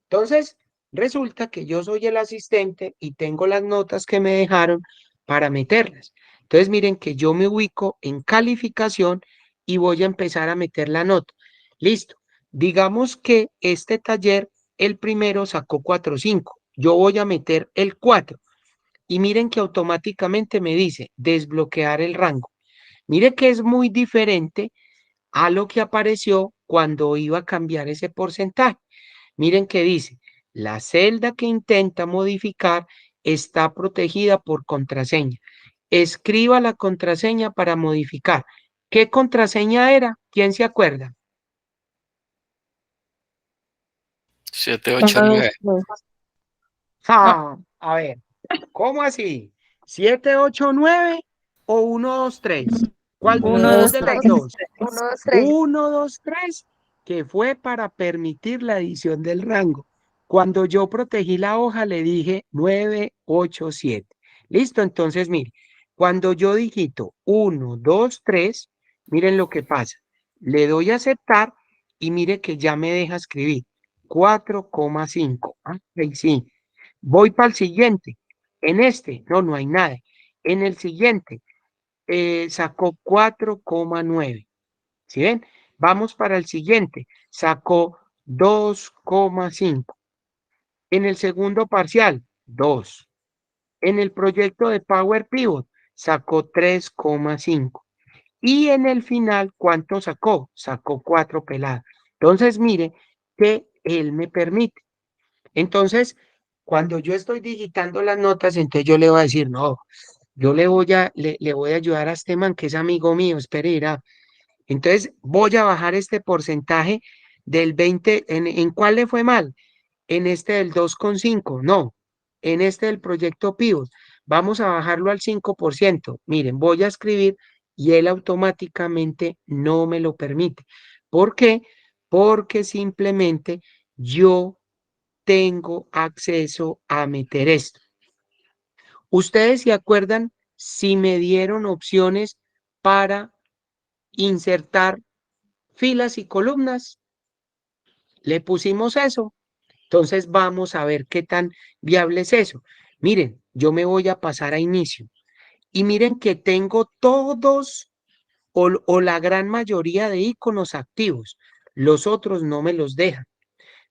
Entonces, resulta que yo soy el asistente y tengo las notas que me dejaron para meterlas. Entonces, miren que yo me ubico en calificación y voy a empezar a meter la nota. Listo. Digamos que este taller, el primero sacó 4.5. Yo voy a meter el 4. Y miren que automáticamente me dice desbloquear el rango. Mire que es muy diferente a lo que apareció cuando iba a cambiar ese porcentaje. Miren que dice, la celda que intenta modificar está protegida por contraseña. Escriba la contraseña para modificar. ¿Qué contraseña era? ¿Quién se acuerda? 789. A ver, ¿cómo así? ¿789 o 123? ¿Cuál, Uno, cuál dos, de las tres. dos? 1, 2, 3. 1, 2, 3, que fue para permitir la edición del rango. Cuando yo protegí la hoja, le dije 9, 8, 7. Listo, entonces mire, cuando yo digito 1, 2, 3, miren lo que pasa. Le doy a aceptar y mire que ya me deja escribir 4,5. Ah, ok, sí. Voy para el siguiente. En este, no hay nada. En el siguiente, sacó 4,9. ¿Sí ven? Vamos para el siguiente. Sacó 2,5. En el segundo parcial, 2. En el proyecto de Power Pivot, sacó 3,5. Y en el final, ¿cuánto sacó? Sacó 4 peladas. Entonces, mire que él me permite. Entonces, cuando yo estoy digitando las notas, entonces yo le voy a decir, no, yo le voy a ayudar a este man que es amigo mío, espere, irá. Entonces, voy a bajar este porcentaje del 20. ¿En cuál le fue mal? En este del 2,5, no, en este del proyecto Pivot. Vamos a bajarlo al 5%. Miren, voy a escribir y él automáticamente no me lo permite. ¿Por qué? Porque simplemente yo tengo acceso a meter esto. ¿Ustedes se acuerdan si me dieron opciones para insertar filas y columnas? Le pusimos eso. Entonces vamos a ver qué tan viable es eso. Miren, yo me voy a pasar a inicio y miren que tengo todos o la gran mayoría de iconos activos. Los otros no me los dejan.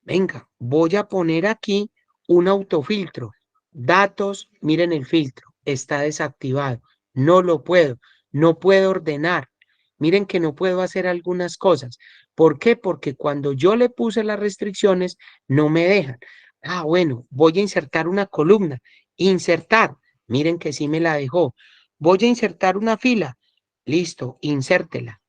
Venga, voy a poner aquí un autofiltro. Datos, miren el filtro, está desactivado. No lo puedo, no puedo ordenar. Miren que no puedo hacer algunas cosas. ¿Por qué? Porque cuando yo le puse las restricciones, no me dejan. Ah, bueno, voy a insertar una columna. Insertar. Miren que sí me la dejó. Voy a insertar una fila. Listo, insértela.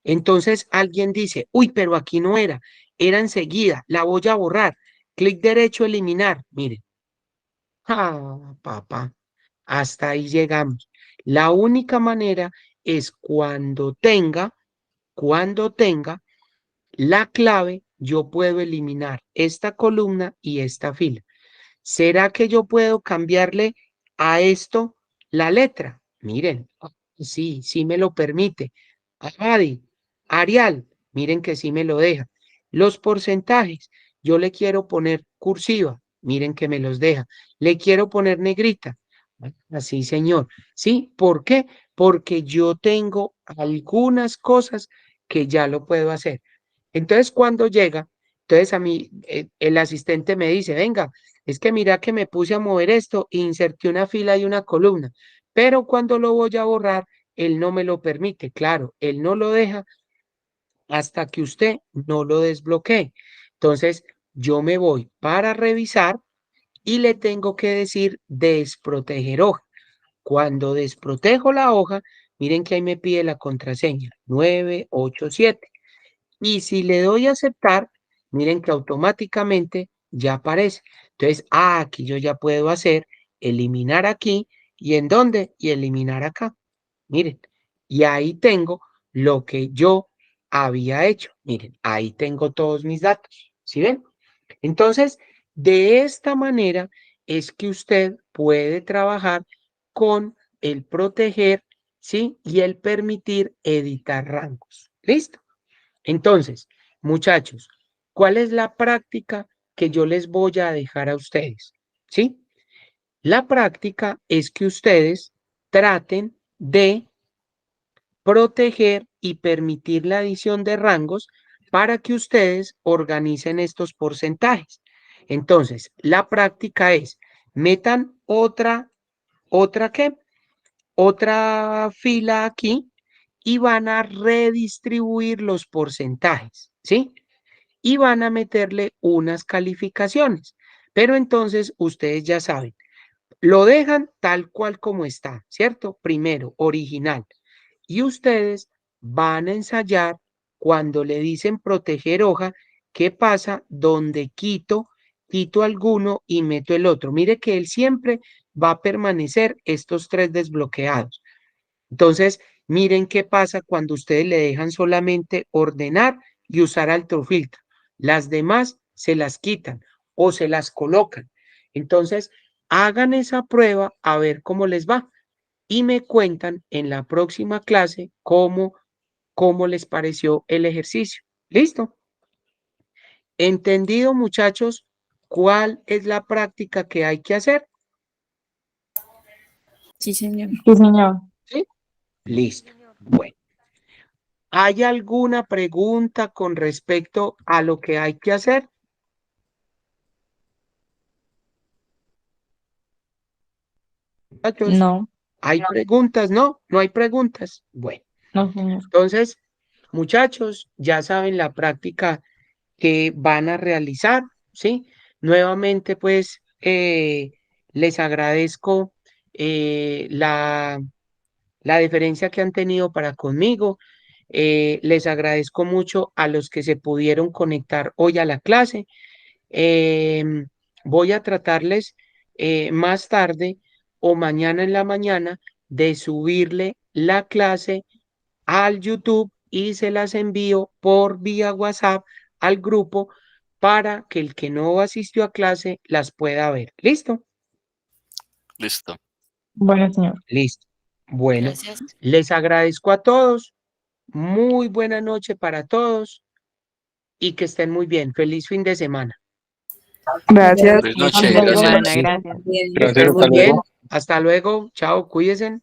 Entonces alguien dice, uy, pero aquí no era enseguida, la voy a borrar. Clic derecho, eliminar. Miren, papá, hasta ahí llegamos. La única manera es cuando tenga la clave, yo puedo eliminar esta columna y esta fila. ¿Será que yo puedo cambiarle a esto la letra? Miren, sí, sí me lo permite. Adi, Arial, miren que sí me lo deja. Los porcentajes, yo le quiero poner cursiva, miren que me los deja. Le quiero poner negrita. Así, señor. ¿Sí? ¿Por qué? Porque yo tengo algunas cosas que ya lo puedo hacer. Entonces, cuando llega, entonces a mí el asistente me dice, venga, es que mira que me puse a mover esto e inserté una fila y una columna, pero cuando lo voy a borrar, él no me lo permite. Claro, él no lo deja hasta que usted no lo desbloquee. Entonces, yo me voy para revisar y le tengo que decir desproteger hoja. Cuando desprotejo la hoja, miren que ahí me pide la contraseña 987. Y si le doy a aceptar, miren que automáticamente ya aparece. Entonces, aquí yo ya puedo hacer eliminar aquí y en dónde y eliminar acá. Miren, y ahí tengo lo que yo había hecho. Miren, ahí tengo todos mis datos. ¿Sí ven? Entonces, de esta manera es que usted puede trabajar con el proteger, ¿sí? Y el permitir editar rangos. ¿Listo? Entonces, muchachos, ¿cuál es la práctica que yo les voy a dejar a ustedes? ¿Sí? La práctica es que ustedes traten de proteger y permitir la adición de rangos para que ustedes organicen estos porcentajes. Entonces, la práctica es, metan otra ¿qué? Otra fila aquí y van a redistribuir los porcentajes, ¿sí? Y van a meterle unas calificaciones. Pero entonces ustedes ya saben, lo dejan tal cual como está, ¿cierto? Primero, original. Y ustedes van a ensayar cuando le dicen proteger hoja, ¿qué pasa? Donde quito alguno y meto el otro. Mire que él siempre va a permanecer estos tres desbloqueados. Entonces, miren qué pasa cuando ustedes le dejan solamente ordenar y usar filtro. Las demás se las quitan o se las colocan. Entonces, hagan esa prueba a ver cómo les va y me cuentan en la próxima clase cómo les pareció el ejercicio. ¿Listo? ¿Entendido, muchachos? ¿Cuál es la práctica que hay que hacer? Sí, señor. Sí, señor. ¿Sí? Listo. Bueno. ¿Hay alguna pregunta con respecto a lo que hay que hacer? muchachos? No, ¿Hay preguntas? No, no hay preguntas. Bueno, no, señor. entonces, muchachos, ya saben la práctica que van a realizar, ¿sí? Nuevamente, pues, les agradezco la deferencia que han tenido para conmigo. Les agradezco mucho a los que se pudieron conectar hoy a la clase. Em, Voy a tratarles más tarde o mañana en la mañana de subirle la clase al YouTube y se las envío por vía WhatsApp al grupo para que el que no asistió a clase las pueda ver. ¿Listo? Listo. Bueno, señor. Listo. Bueno, Gracias. les agradezco a todos. Muy buena noche para todos y que estén muy bien. Feliz fin de semana. Gracias. Feliz Hasta noche. luego. Gracias. Que Gracias, estén muy hasta bien. luego. Hasta luego. Chao. Cuídense.